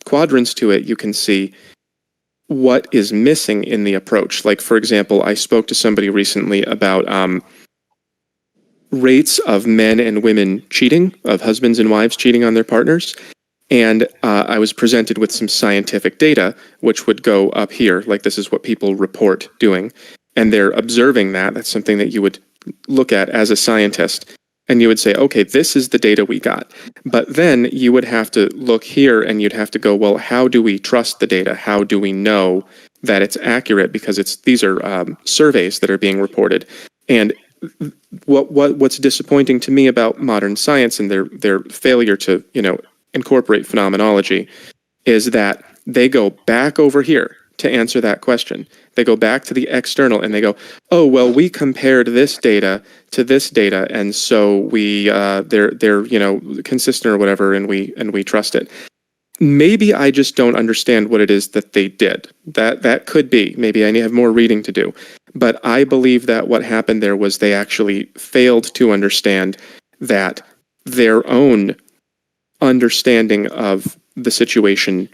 quadrants to it, you can see what is missing in the approach. Like, for example, I spoke to somebody recently about rates of men and women cheating, of husbands and wives cheating on their partners. And I was presented with some scientific data, which would go up here, like this is what people report doing. And they're observing that. That's something that you would look at as a scientist. And you would say, okay, this is the data we got. But then you would have to look here and you'd have to go, well, how do we trust the data? How do we know that it's accurate? Because these are surveys that are being reported. And what's disappointing to me about modern science and their failure to, incorporate phenomenology is that they go back over here to answer that question. They go back to the external and they go, oh, well, we compared this data to this data, and so they're consistent or whatever, and we trust it. Maybe I just don't understand what it is that they did. That could be. Maybe I have more reading to do. But I believe that what happened there was they actually failed to understand that their own understanding of the situation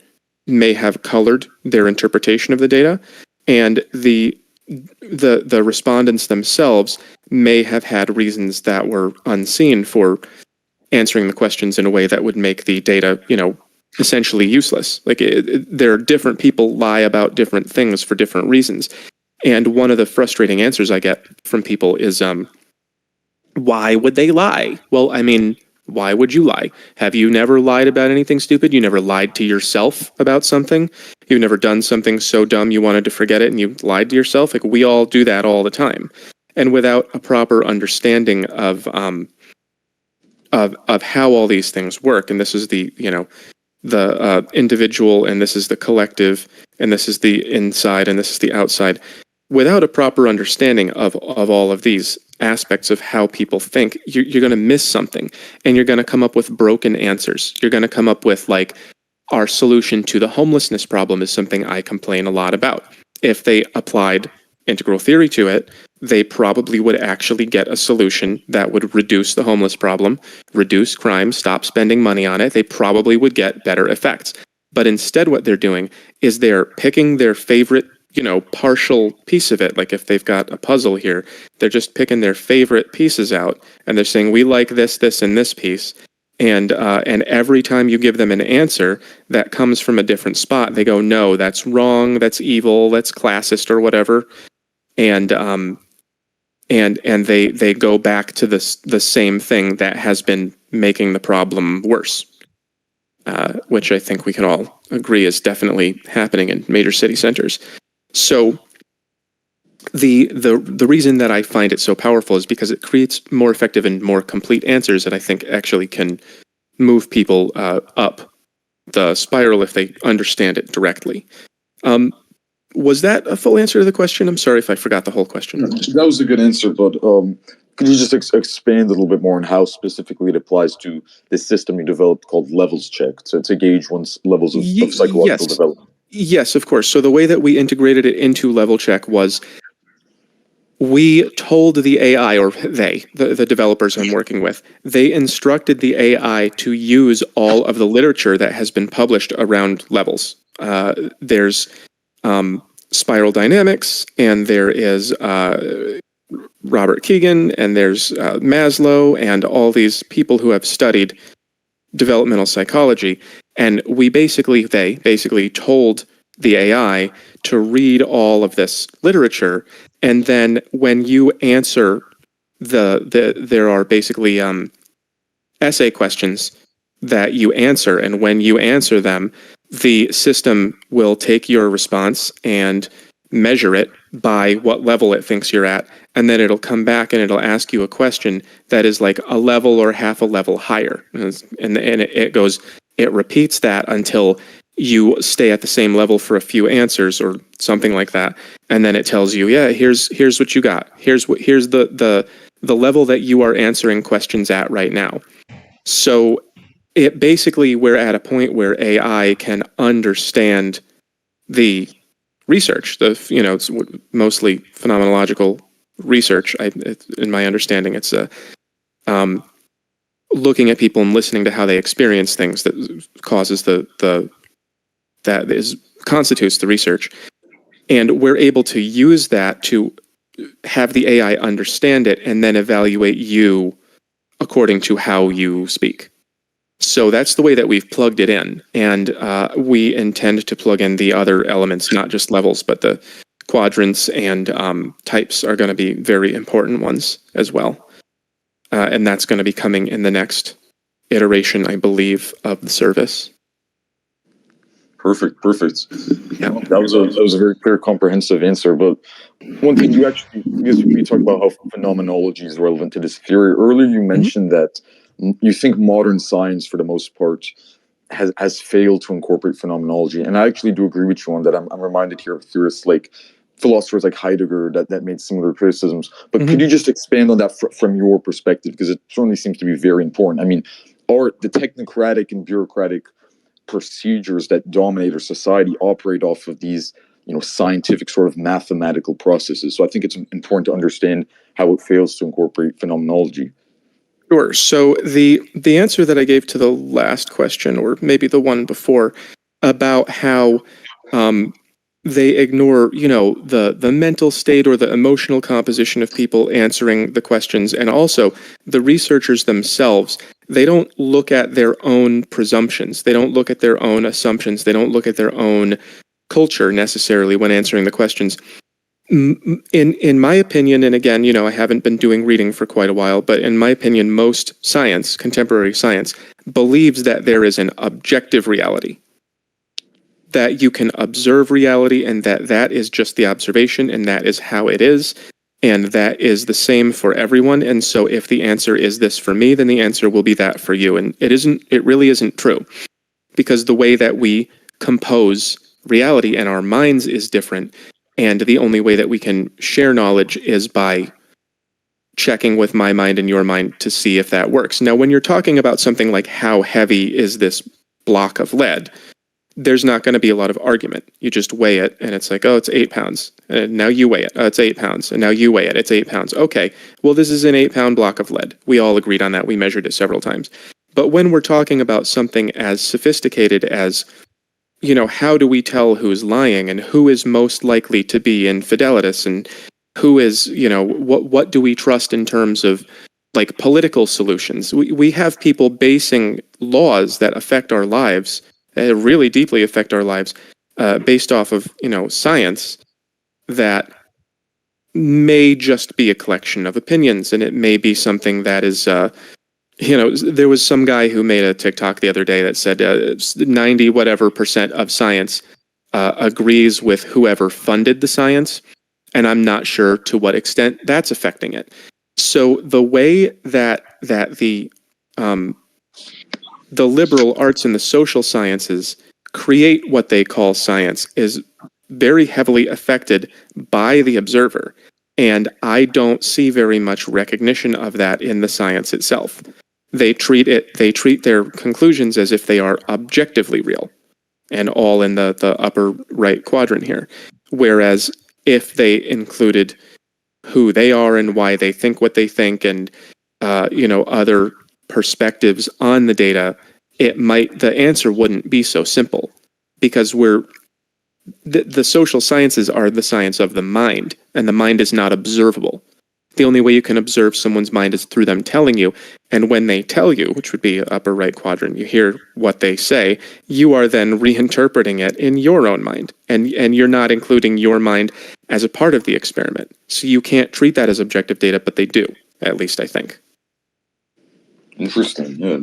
may have colored their interpretation of the data, and the respondents themselves may have had reasons that were unseen for answering the questions in a way that would make the data, essentially useless. Like there are different people lie about different things for different reasons. And one of the frustrating answers I get from people is, why would they lie? Well, I mean, why would you lie? Have you never lied about anything stupid? You never lied to yourself about something? You've never done something so dumb you wanted to forget it and you lied to yourself. Like, we all do that all the time. And without a proper understanding of how all these things work, and this is the, the individual, and this is the collective, and this is the inside, and this is the outside. Without a proper understanding of all of these aspects of how people think, you're going to miss something, and you're going to come up with broken answers. You're going to come up with, like, our solution to the homelessness problem is something I complain a lot about. If they applied integral theory to it, they probably would actually get a solution that would reduce the homeless problem, reduce crime, stop spending money on it. They probably would get better effects. But instead what they're doing is they're picking their favorite, partial piece of it. Like, if they've got a puzzle here, they're just picking their favorite pieces out, and they're saying, we like this, this, and this piece. And every time you give them an answer that comes from a different spot, they go, no, that's wrong, that's evil, that's classist, or whatever. And they go back to the same thing that has been making the problem worse, which I think we can all agree is definitely happening in major city centers. So the reason that I find it so powerful is because it creates more effective and more complete answers that I think actually can move people up the spiral if they understand it directly. Was that a full answer to the question? I'm sorry if I forgot the whole question. That was a good answer, but could you just expand a little bit more on how specifically it applies to this system you developed called levels check to gauge one's levels of psychological development? Yes, of course. So the way that we integrated it into level check was we told the AI, or the developers I'm working with, they instructed the AI to use all of the literature that has been published around levels. There's Spiral Dynamics, and there is Robert Keegan, and there's Maslow, and all these people who have studied developmental psychology. And they basically told the AI to read all of this literature, and then when you answer there are basically essay questions that you answer, and when you answer them, the system will take your response and measure it by what level it thinks you're at, and then it'll come back and it'll ask you a question that is like a level or half a level higher, and it repeats that until you stay at the same level for a few answers or something like that, and then it tells you, yeah, here's what you got. Here's the level that you are answering questions at right now. So it basically, we're at a point where AI can understand the research. It's mostly phenomenological research. In my understanding, it's looking at people and listening to how they experience things that causes constitutes the research. And we're able to use that to have the AI understand it and then evaluate you according to how you speak. So that's the way that we've plugged it in. And we intend to plug in the other elements, not just levels, but the quadrants and types are going to be very important ones as well. And that's going to be coming in the next iteration, I believe, of the service. Perfect. Yeah. That was a very clear, comprehensive answer. But one thing we talked about how phenomenology is relevant to this theory. Earlier, you mentioned that you think modern science, for the most part, has failed to incorporate phenomenology, and I actually do agree with you on that. I'm reminded here of theorists like philosophers like Heidegger that made similar criticisms. But could you just expand on that from your perspective, because it certainly seems to be very important. I mean, are the technocratic and bureaucratic procedures that dominate our society operate off of these, scientific sort of mathematical processes? So I think it's important to understand how it fails to incorporate phenomenology. Sure. So the answer that I gave to the last question, or maybe the one before, about how they ignore, the mental state or the emotional composition of people answering the questions, and also the researchers themselves, they don't look at their own presumptions. They don't look at their own assumptions. They don't look at their own culture necessarily when answering the questions. In my opinion, and again, I haven't been doing reading for quite a while, but in my opinion, most science, contemporary science, believes that there is an objective reality. that you can observe reality and that is just the observation and that is how it is. And that is the same for everyone. And so if the answer is this for me, then the answer will be that for you. And it really isn't true. Because the way that we compose reality and our minds is different. And the only way that we can share knowledge is by checking with my mind and your mind to see if that works. Now, when you're talking about something like how heavy is this block of lead, there's not going to be a lot of argument. You just weigh it, and it's like, oh, it's 8 pounds. And now you weigh it. Oh, it's 8 pounds. And now you weigh it. It's 8 pounds. Okay, well, this is an 8-pound block of lead. We all agreed on that. We measured it several times. But when we're talking about something as sophisticated as, how do we tell who's lying and who is most likely to be infidelitus and who is, what do we trust in terms of like political solutions? We have people basing laws that affect our lives, really deeply affect our lives, based off of, science that may just be a collection of opinions. And it may be something that is, there was some guy who made a TikTok the other day that said 90 whatever % of science agrees with whoever funded the science. And I'm not sure to what extent that's affecting it. So the way that the liberal arts and the social sciences create what they call science is very heavily affected by the observer. And I don't see very much recognition of that in the science itself. They treat their conclusions as if they are objectively real and all in the upper right quadrant here. Whereas if they included who they are and why they think what they think and, other perspectives on the data, the answer wouldn't be so simple because the social sciences are the science of the mind and the mind is not observable. The only way you can observe someone's mind is through them telling you. And when they tell you, which would be upper right quadrant, you hear what they say, you are then reinterpreting it in your own mind. And you're not including your mind as a part of the experiment. So you can't treat that as objective data, but they do, at least I think. Interesting. Yeah,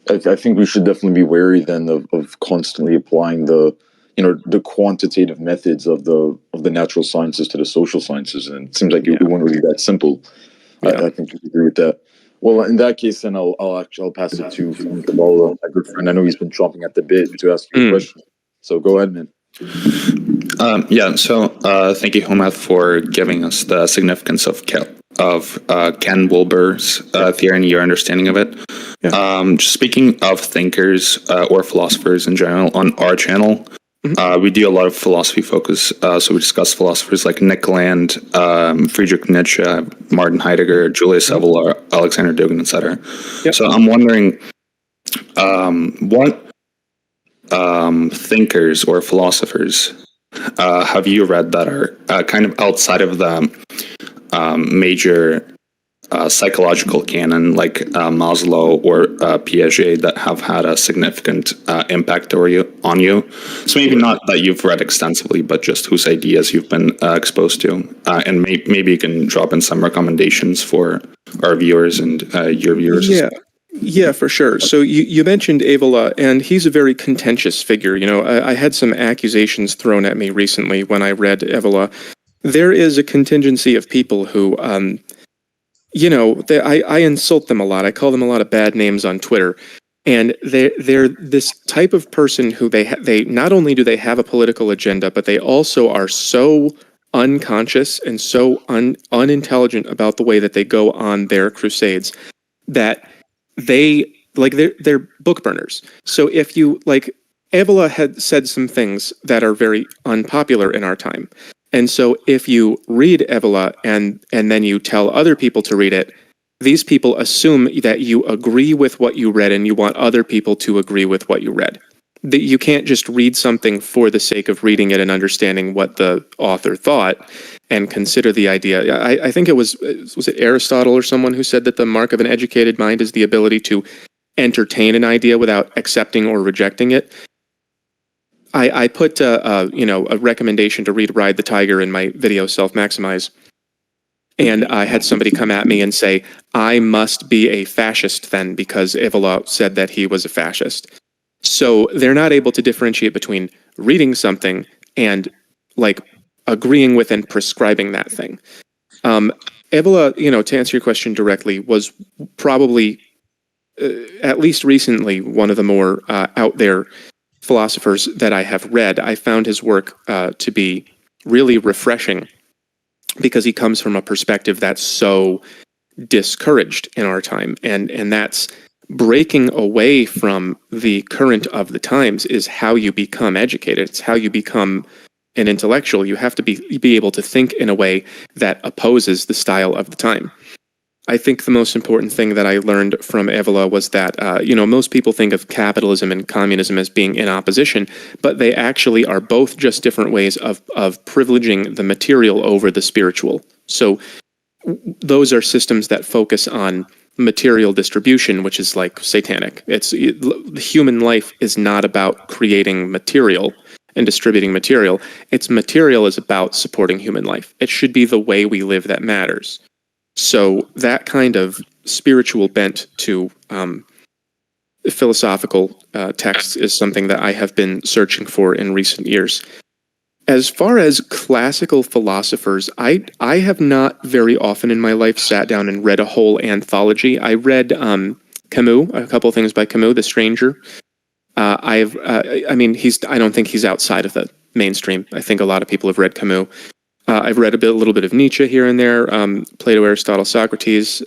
I think we should definitely be wary then of constantly applying the quantitative methods of the natural sciences to the social sciences, and it seems like it won't really be that simple. Yeah. I think you agree with that. Well, in that case, then I'll pass it to Kabbalah, my good friend. I know he's been chomping at the bit to ask you a question. So go ahead, man. So thank you, Hoe Math, for giving us the significance of Ken Wilbur's theory and your understanding of it. Yeah. Just speaking of thinkers or philosophers in general on our channel, we do a lot of philosophy focus. So we discuss philosophers like Nick Land, Friedrich Nietzsche, Martin Heidegger, Julius Evola, Alexander Dugin, etc. Yep. So I'm wondering what thinkers or philosophers have you read that are kind of outside of the major psychological canon like Maslow or Piaget that have had a significant impact on you? So maybe not that you've read extensively, but just whose ideas you've been exposed to. And maybe you can drop in some recommendations for our viewers and your viewers. Yeah, for sure. So you mentioned Evola, and he's a very contentious figure. I had some accusations thrown at me recently when I read Evola. There is a contingency of people who, I insult them a lot. I call them a lot of bad names on Twitter. And they're this type of person who they not only do they have a political agenda, but they also are so unconscious and so unintelligent about the way that they go on their crusades that they're book burners. So if you Evola had said some things that are very unpopular in our time. And so if you read Evola and then you tell other people to read it, these people assume that you agree with what you read and you want other people to agree with what you read. That you can't just read something for the sake of reading it and understanding what the author thought and consider the idea. I think it was it Aristotle or someone who said that the mark of an educated mind is the ability to entertain an idea without accepting or rejecting it. I put a recommendation to read Ride the Tiger in my video Self-Maximize, and I had somebody come at me and say, I must be a fascist then because Evola said that he was a fascist. So they're not able to differentiate between reading something and like agreeing with and prescribing that thing. Evola, to answer your question directly, was probably, at least recently, one of the more out there philosophers that I have read. I found his work to be really refreshing because he comes from a perspective that's so discouraged in our time, and that's breaking away from the current of the times is how you become educated. It's how you become an intellectual. You have to be able to think in a way that opposes the style of the time. I think the most important thing that I learned from Evola was that, most people think of capitalism and communism as being in opposition, but they actually are both just different ways of privileging the material over the spiritual. So those are systems that focus on material distribution, which is like satanic. Human life is not about creating material and distributing material. Material is about supporting human life. It should be the way we live that matters. So that kind of spiritual bent to philosophical texts is something that I have been searching for in recent years. As far as classical philosophers, I have not very often in my life sat down and read a whole anthology. I read Camus, a couple of things by Camus, The Stranger. I don't think he's outside of the mainstream. I think a lot of people have read Camus. I've read a little bit of Nietzsche here and there, Plato, Aristotle, Socrates,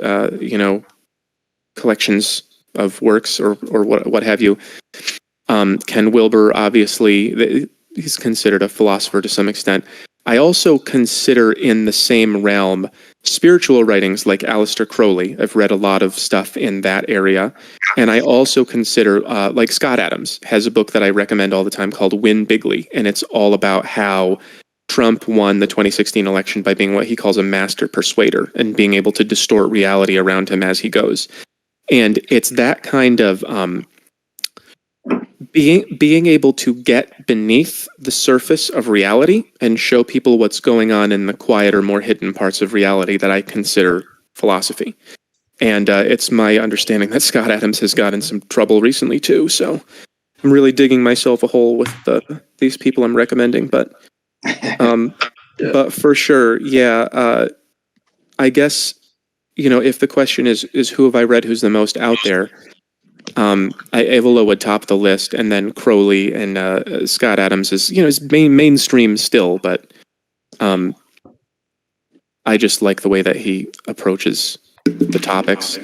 collections of works or what have you. Ken Wilbur, obviously, he's considered a philosopher to some extent. I also consider in the same realm spiritual writings like Alistar Crowley. I've read a lot of stuff in that area. And I also consider, like Scott Adams has a book that I recommend all the time called Win Bigly, and it's all about how Trump won the 2016 election by being what he calls a master persuader and being able to distort reality around him as he goes. And it's that kind of being able to get beneath the surface of reality and show people what's going on in the quieter, more hidden parts of reality that I consider philosophy. And it's my understanding that Scott Adams has gotten some trouble recently too. So I'm really digging myself a hole with these people I'm recommending, but but for sure, yeah. I guess, if the question is who have I read who's the most out there, Evola would top the list, and then Crowley and Scott Adams is mainstream still, but I just like the way that he approaches the topics.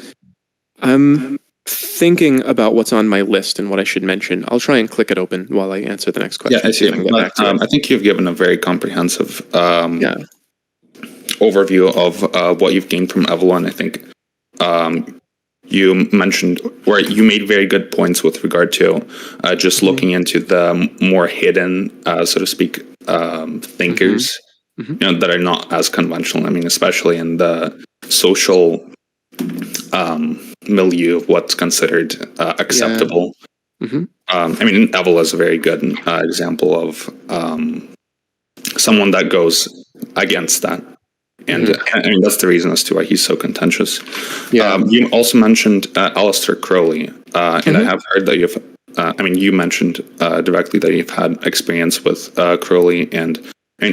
I'm thinking about what's on my list and what I should mention. I'll try and click it open while I answer the next question. Yeah, I see. I think you've given a very comprehensive overview of what you've gained from Evola, and I think you mentioned, or you made very good points with regard to just looking into the more hidden, so to speak, thinkers, that are not as conventional. I mean, especially in the social milieu of what's considered acceptable. I mean, Evola is a very good example of someone that goes against that. And I mean, that's the reason as to why he's so contentious. You also mentioned Alistar Crowley, and I have heard that you mentioned directly that you've had experience with Crowley, and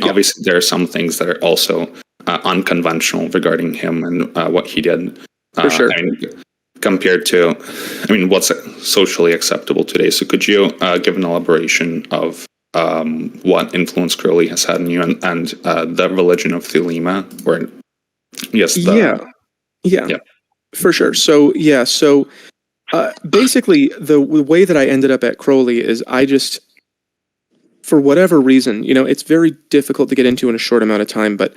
obviously there are some things that are also unconventional regarding him and what he did. For sure. Compared to, what's socially acceptable today. So could you give an elaboration of what influence Crowley has had on you and the religion of Thelema? Or yes, yeah, for sure. So basically the way that I ended up at Crowley is I just, for whatever reason, it's very difficult to get into in a short amount of time, but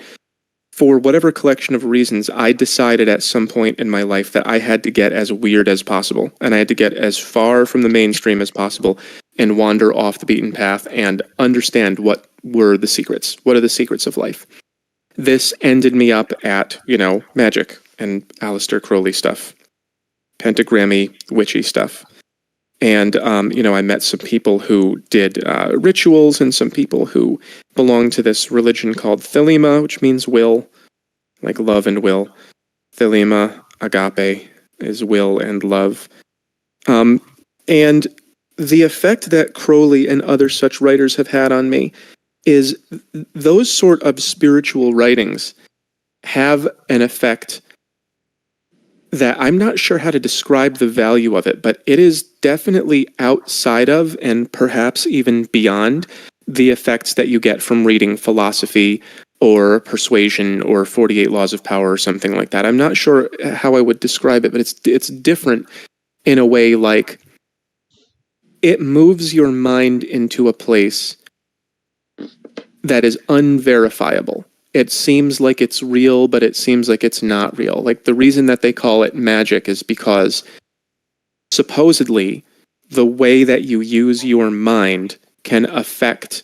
for whatever collection of reasons, I decided at some point in my life that I had to get as weird as possible, and I had to get as far from the mainstream as possible and wander off the beaten path and understand what were the secrets. What are the secrets of life? This ended me up at, magic and Alistar Crowley stuff, pentagrammy, witchy stuff. And, I met some people who did rituals and some people who belonged to this religion called Thelema, which means will, like love and will. Thelema, agape, is will and love. And the effect that Crowley and other such writers have had on me is those sort of spiritual writings have an effect that I'm not sure how to describe the value of it, but it is definitely outside of and perhaps even beyond the effects that you get from reading philosophy or Persuasion or 48 Laws of Power or something like that. I'm not sure how I would describe it, but it's different in a way. Like, it moves your mind into a place that is unverifiable. It seems like it's real, but it seems like it's not real. Like, the reason that they call it magic is because supposedly the way that you use your mind can affect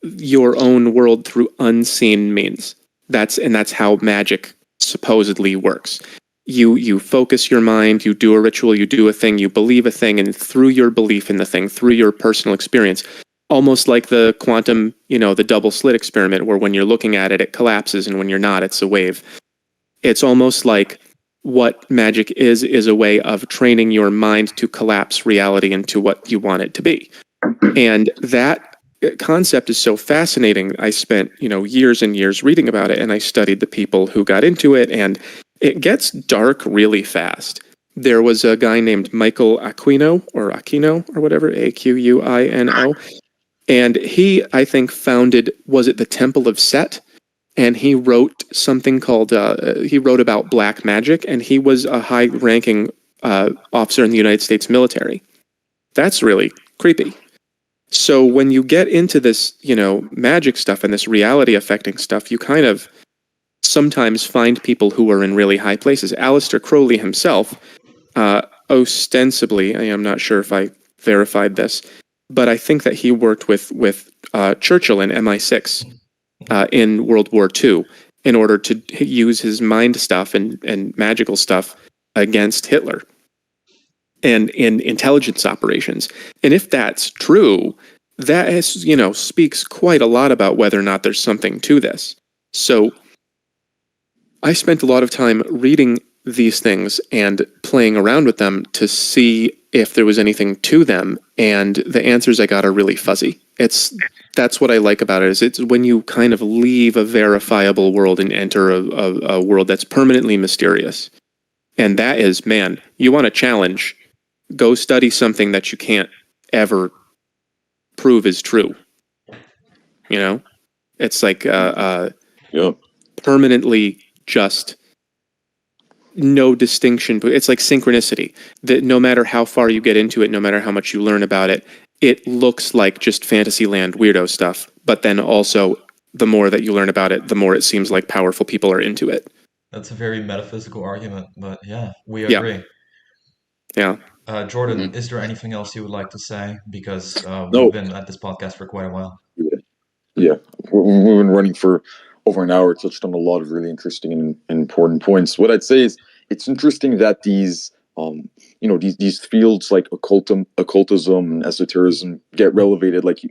your own world through unseen means. That's how magic supposedly works. You focus your mind, you do a ritual, you do a thing, you believe a thing, and through your belief in the thing, through your personal experience, almost like the quantum, the double slit experiment, where when you're looking at it, it collapses, and when you're not, it's a wave. It's almost like what magic is a way of training your mind to collapse reality into what you want it to be. And that concept is so fascinating. I spent, years and years reading about it, and I studied the people who got into it, and it gets dark really fast. There was a guy named Michael Aquino or whatever, Aquino, and he, I think, founded, was it the Temple of Set? And he wrote something called, he wrote about black magic, and he was a high-ranking officer in the United States military. That's really creepy. So when you get into this, magic stuff and this reality-affecting stuff, you kind of sometimes find people who are in really high places. Alistar Crowley himself, ostensibly, I'm not sure if I verified this, but I think that he worked with Churchill in MI6 in World War II in order to use his mind stuff and magical stuff against Hitler and in intelligence operations. And if that's true, that is, speaks quite a lot about whether or not there's something to this. So I spent a lot of time reading these things and playing around with them to see if there was anything to them, and the answers I got are really fuzzy. That's what I like about it, is it's when you kind of leave a verifiable world and enter a world that's permanently mysterious. And that is, man, you want a challenge, go study something that you can't ever prove is true. It's like permanently just no distinction. It's like synchronicity, that no matter how far you get into it, no matter how much you learn about it, it looks like just Fantasyland weirdo stuff. But then also, the more that you learn about it, the more it seems like powerful people are into it. That's a very metaphysical argument, but yeah, we agree. Yeah. Jordan, is there anything else you would like to say? Because we've been at this podcast for quite a while. Yeah. We've been running for over an hour, touched on a lot of really interesting and important points. What I'd say is it's interesting that these fields like occultism and esotericism get relegated, like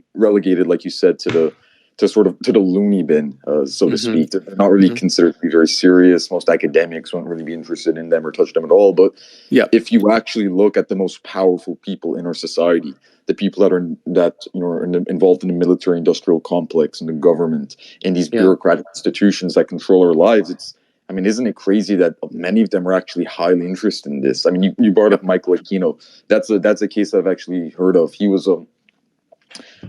you said, to the loony bin, so to speak. They're not really considered to be very serious. Most academics won't really be interested in them or touch them at all. But if you actually look at the most powerful people in our society, the people that are involved in the military-industrial complex and the government and these bureaucratic institutions that control our lives, isn't it crazy that many of them are actually highly interested in this? I mean, you brought up Michael Aquino. That's a case I've actually heard of. He was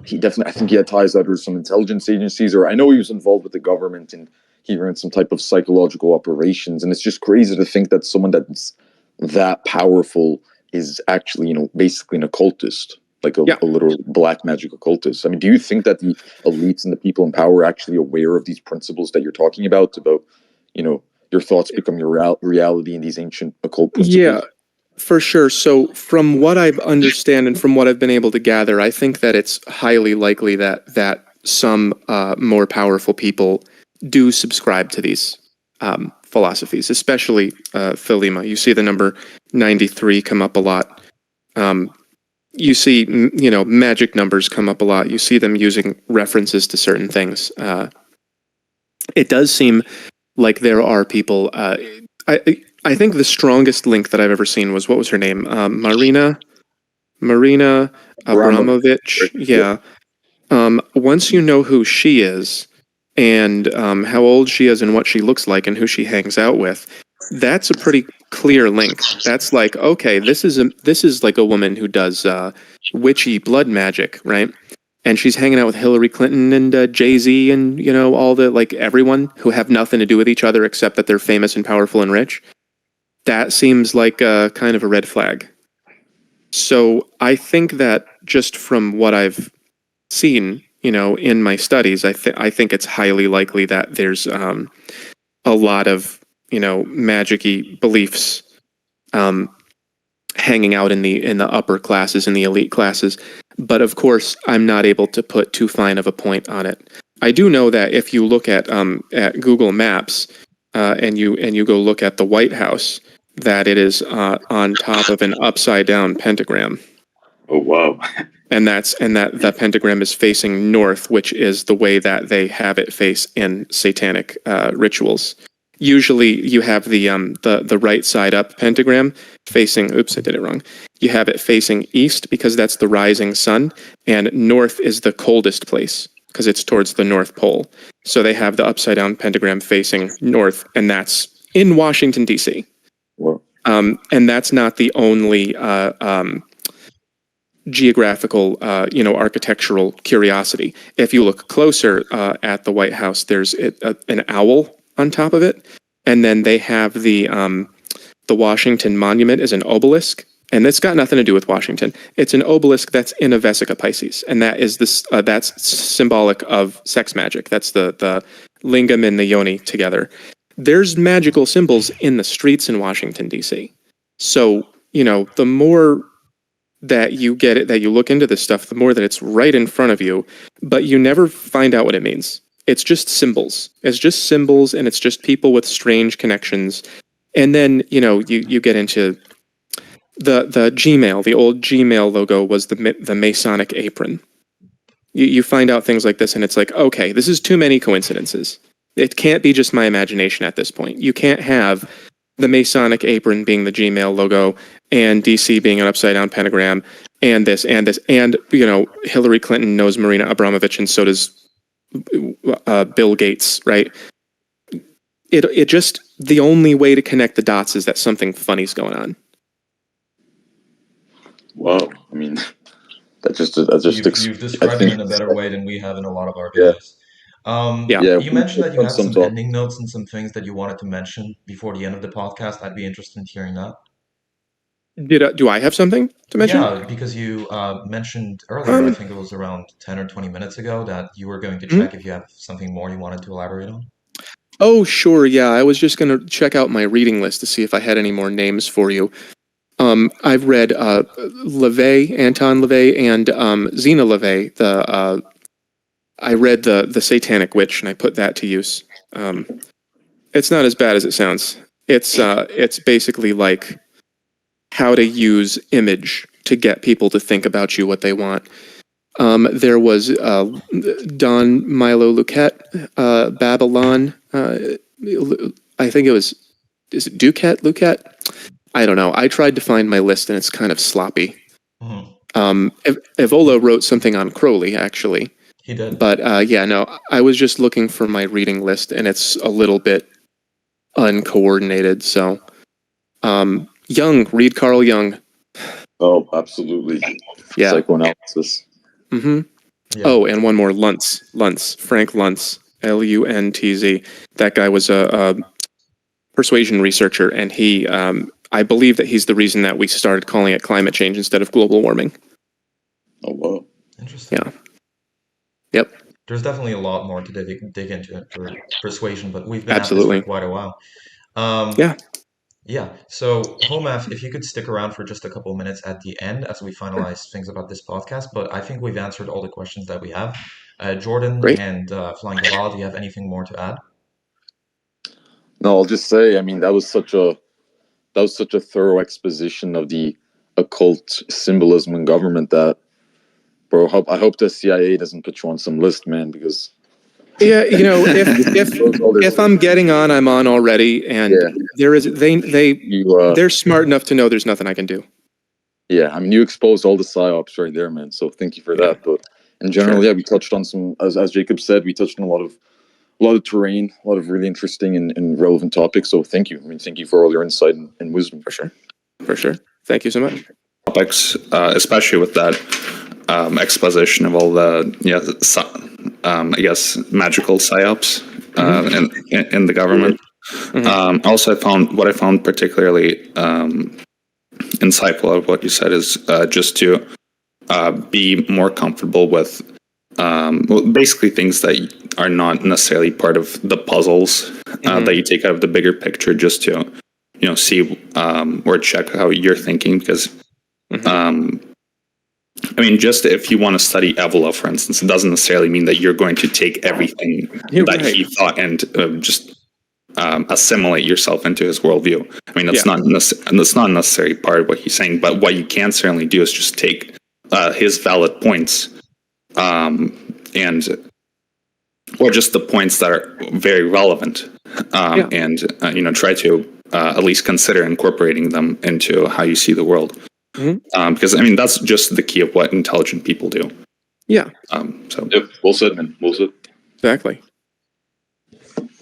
he definitely, I think he had ties either to some intelligence agencies, or I know he was involved with the government and he ran some type of psychological operations. And it's just crazy to think that someone that's that powerful is actually, basically an occultist, like a literal black magic occultist. I mean, do you think that the elites and the people in power are actually aware of these principles that you're talking about, your thoughts become your reality in these ancient occult principles? Yeah, for sure. So from what I understand and from what I've been able to gather, I think that it's highly likely that some more powerful people do subscribe to these philosophies, especially Thelema. You see the number 93 come up a lot. You see, magic numbers come up a lot. You see them using references to certain things. It does seem like there are people. I think the strongest link that I've ever seen was, what was her name? Marina Marina Abramovich. Yeah. Once you know who she is and how old she is and what she looks like and who she hangs out with, that's a pretty clear link. That's like, okay, this is like a woman who does witchy blood magic, right? And she's hanging out with Hillary Clinton and Jay-Z and, you know, all the, like, everyone who have nothing to do with each other except that they're famous and powerful and rich. That seems like kind of a red flag. So I think that just from what I've seen, you know, in my studies, I think it's highly likely that there's a lot of, you know, magic-y beliefs hanging out in the upper classes, in the elite classes. But of course, I'm not able to put too fine of a point on it. I do know that if you look at Google Maps and you go look at the White House, that it is on top of an upside down pentagram. Oh wow! And that the pentagram is facing north, which is the way that they have it face in satanic rituals. Usually, you have the right side up pentagram facing. Oops, I did it wrong. You have it facing east because that's the rising sun, and north is the coldest place because it's towards the North Pole. So they have the upside down pentagram facing north, and that's in Washington D.C. Wow. And that's not the only geographical, architectural curiosity. If you look closer at the White House, there's an owl on top of it, and then they have the Washington Monument is an obelisk, and it's got nothing to do with Washington. It's an obelisk that's in a Vesica Pisces, and that is that's symbolic of sex magic. That's the lingam and the yoni together. There's magical symbols in the streets in Washington D.C. So, you know, the more that you get it, that you look into this stuff, the more that it's right in front of you, but you never find out what it means. It's just symbols. It's just symbols, and it's just people with strange connections. And then, you know, you get into the Gmail. The old Gmail logo was the Masonic apron. You find out things like this, and it's like, okay, this is too many coincidences. It can't be just my imagination at this point. You can't have the Masonic apron being the Gmail logo and DC being an upside down pentagram and this, and, you know, Hillary Clinton knows Marina Abramovich, and so does Bill Gates, right? It just, the only way to connect the dots is that something funny's going on. Wow, I mean, you've described it in a better way than we have in a lot of our videos. You mentioned that you had some ending notes and some things that you wanted to mention before the end of the podcast. I'd be interested in hearing that. Do I have something to mention? Yeah, because you mentioned earlier, I think it was around 10 or 20 minutes ago, that you were going to check if you have something more you wanted to elaborate on. Oh, sure, yeah. I was just going to check out my reading list to see if I had any more names for you. I've read LaVey, Anton LaVey, and Zena LaVey. I read the Satanic Witch, and I put that to use. It's not as bad as it sounds. It's basically like how to use image to get people to think about you what they want. There was Don Milo Luquette, Babylon. I think it was, is it Luquette? I don't know. I tried to find my list, and it's kind of sloppy. Evola wrote something on Crowley, actually. He did. But I was just looking for my reading list, and it's a little bit uncoordinated. So, Jung, read Carl Jung. Oh, absolutely. Yeah. Psychoanalysis. Mm-hmm. Yeah. Oh, and one more, Luntz, Frank Luntz, Luntz. That guy was a persuasion researcher, and he, I believe that he's the reason that we started calling it climate change instead of global warming. Oh, wow. Interesting. Yeah. Yep. There's definitely a lot more to dig into it for persuasion, but we've been at this for quite a while. Yeah. So, Hoe Math, if you could stick around for just a couple of minutes at the end as we finalize things about this podcast, but I think we've answered all the questions that we have. Jordan Great. and Flying Gaval, do you have anything more to add? No, I'll just say, I mean, that was such a thorough exposition of the occult symbolism in government that, bro, I hope the CIA doesn't put you on some list, man, because... Yeah, you know, if I'm getting on, I'm on already, and they're smart enough to know there's nothing I can do. Yeah, I mean, you exposed all the psyops right there, man. So thank you for that. But in general, Sure. yeah, we touched on some, as Jacob said, we touched on a lot of terrain, a lot of really interesting and relevant topics. So thank you. I mean, thank you for all your insight and wisdom. For sure. Thank you so much. Topics, especially with that exposition of all the, I guess, magical psyops in the government. Also, what I found particularly insightful of what you said is just to be more comfortable with basically things that are not necessarily part of the puzzles that you take out of the bigger picture, just to see or check how you're thinking, because I mean, just if you want to study Evola, for instance, it doesn't necessarily mean that you're going to take everything he thought and just assimilate yourself into his worldview. I mean, that's not necessarily part of what he's saying, but what you can certainly do is just take his valid points or just the points that are very relevant and try to at least consider incorporating them into how you see the world. Because I mean, that's just the key of what intelligent people do. Yeah. Yep. Well said, man. Well said. Exactly.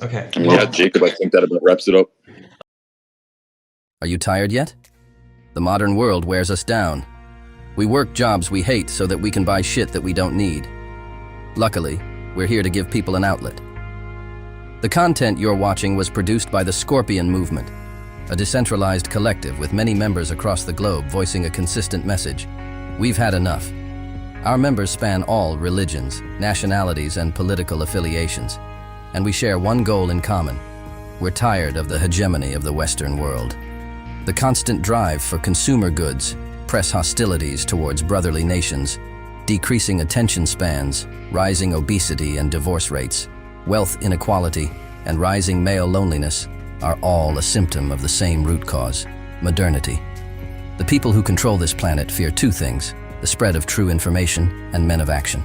Okay. I mean, yeah, Jacob, I think that about wraps it up. Are you tired yet? The modern world wears us down. We work jobs we hate so that we can buy shit that we don't need. Luckily, we're here to give people an outlet. The content you're watching was produced by the Scorpion Movement, a decentralized collective with many members across the globe voicing a consistent message. We've had enough. Our members span all religions, nationalities, and political affiliations, and we share one goal in common. We're tired of the hegemony of the Western world. The constant drive for consumer goods, press hostilities towards brotherly nations, decreasing attention spans, rising obesity and divorce rates, wealth inequality, and rising male loneliness are all a symptom of the same root cause: modernity. The people who control this planet fear two things: the spread of true information and men of action.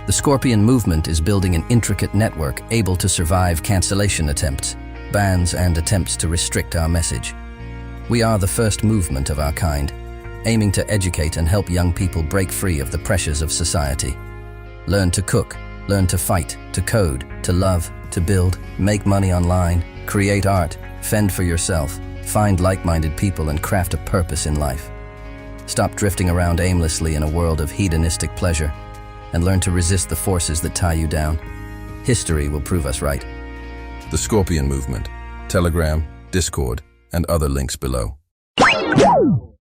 The Scorpion Movement is building an intricate network able to survive cancellation attempts, bans, and attempts to restrict our message. We are the first movement of our kind, aiming to educate and help young people break free of the pressures of society. Learn to cook, learn to fight, to code, to love, to build, make money online, create art, fend for yourself, find like-minded people, and craft a purpose in life. Stop drifting around aimlessly in a world of hedonistic pleasure, and learn to resist the forces that tie you down. History will prove us right. The Scorpion Movement, Telegram, Discord, and other links below.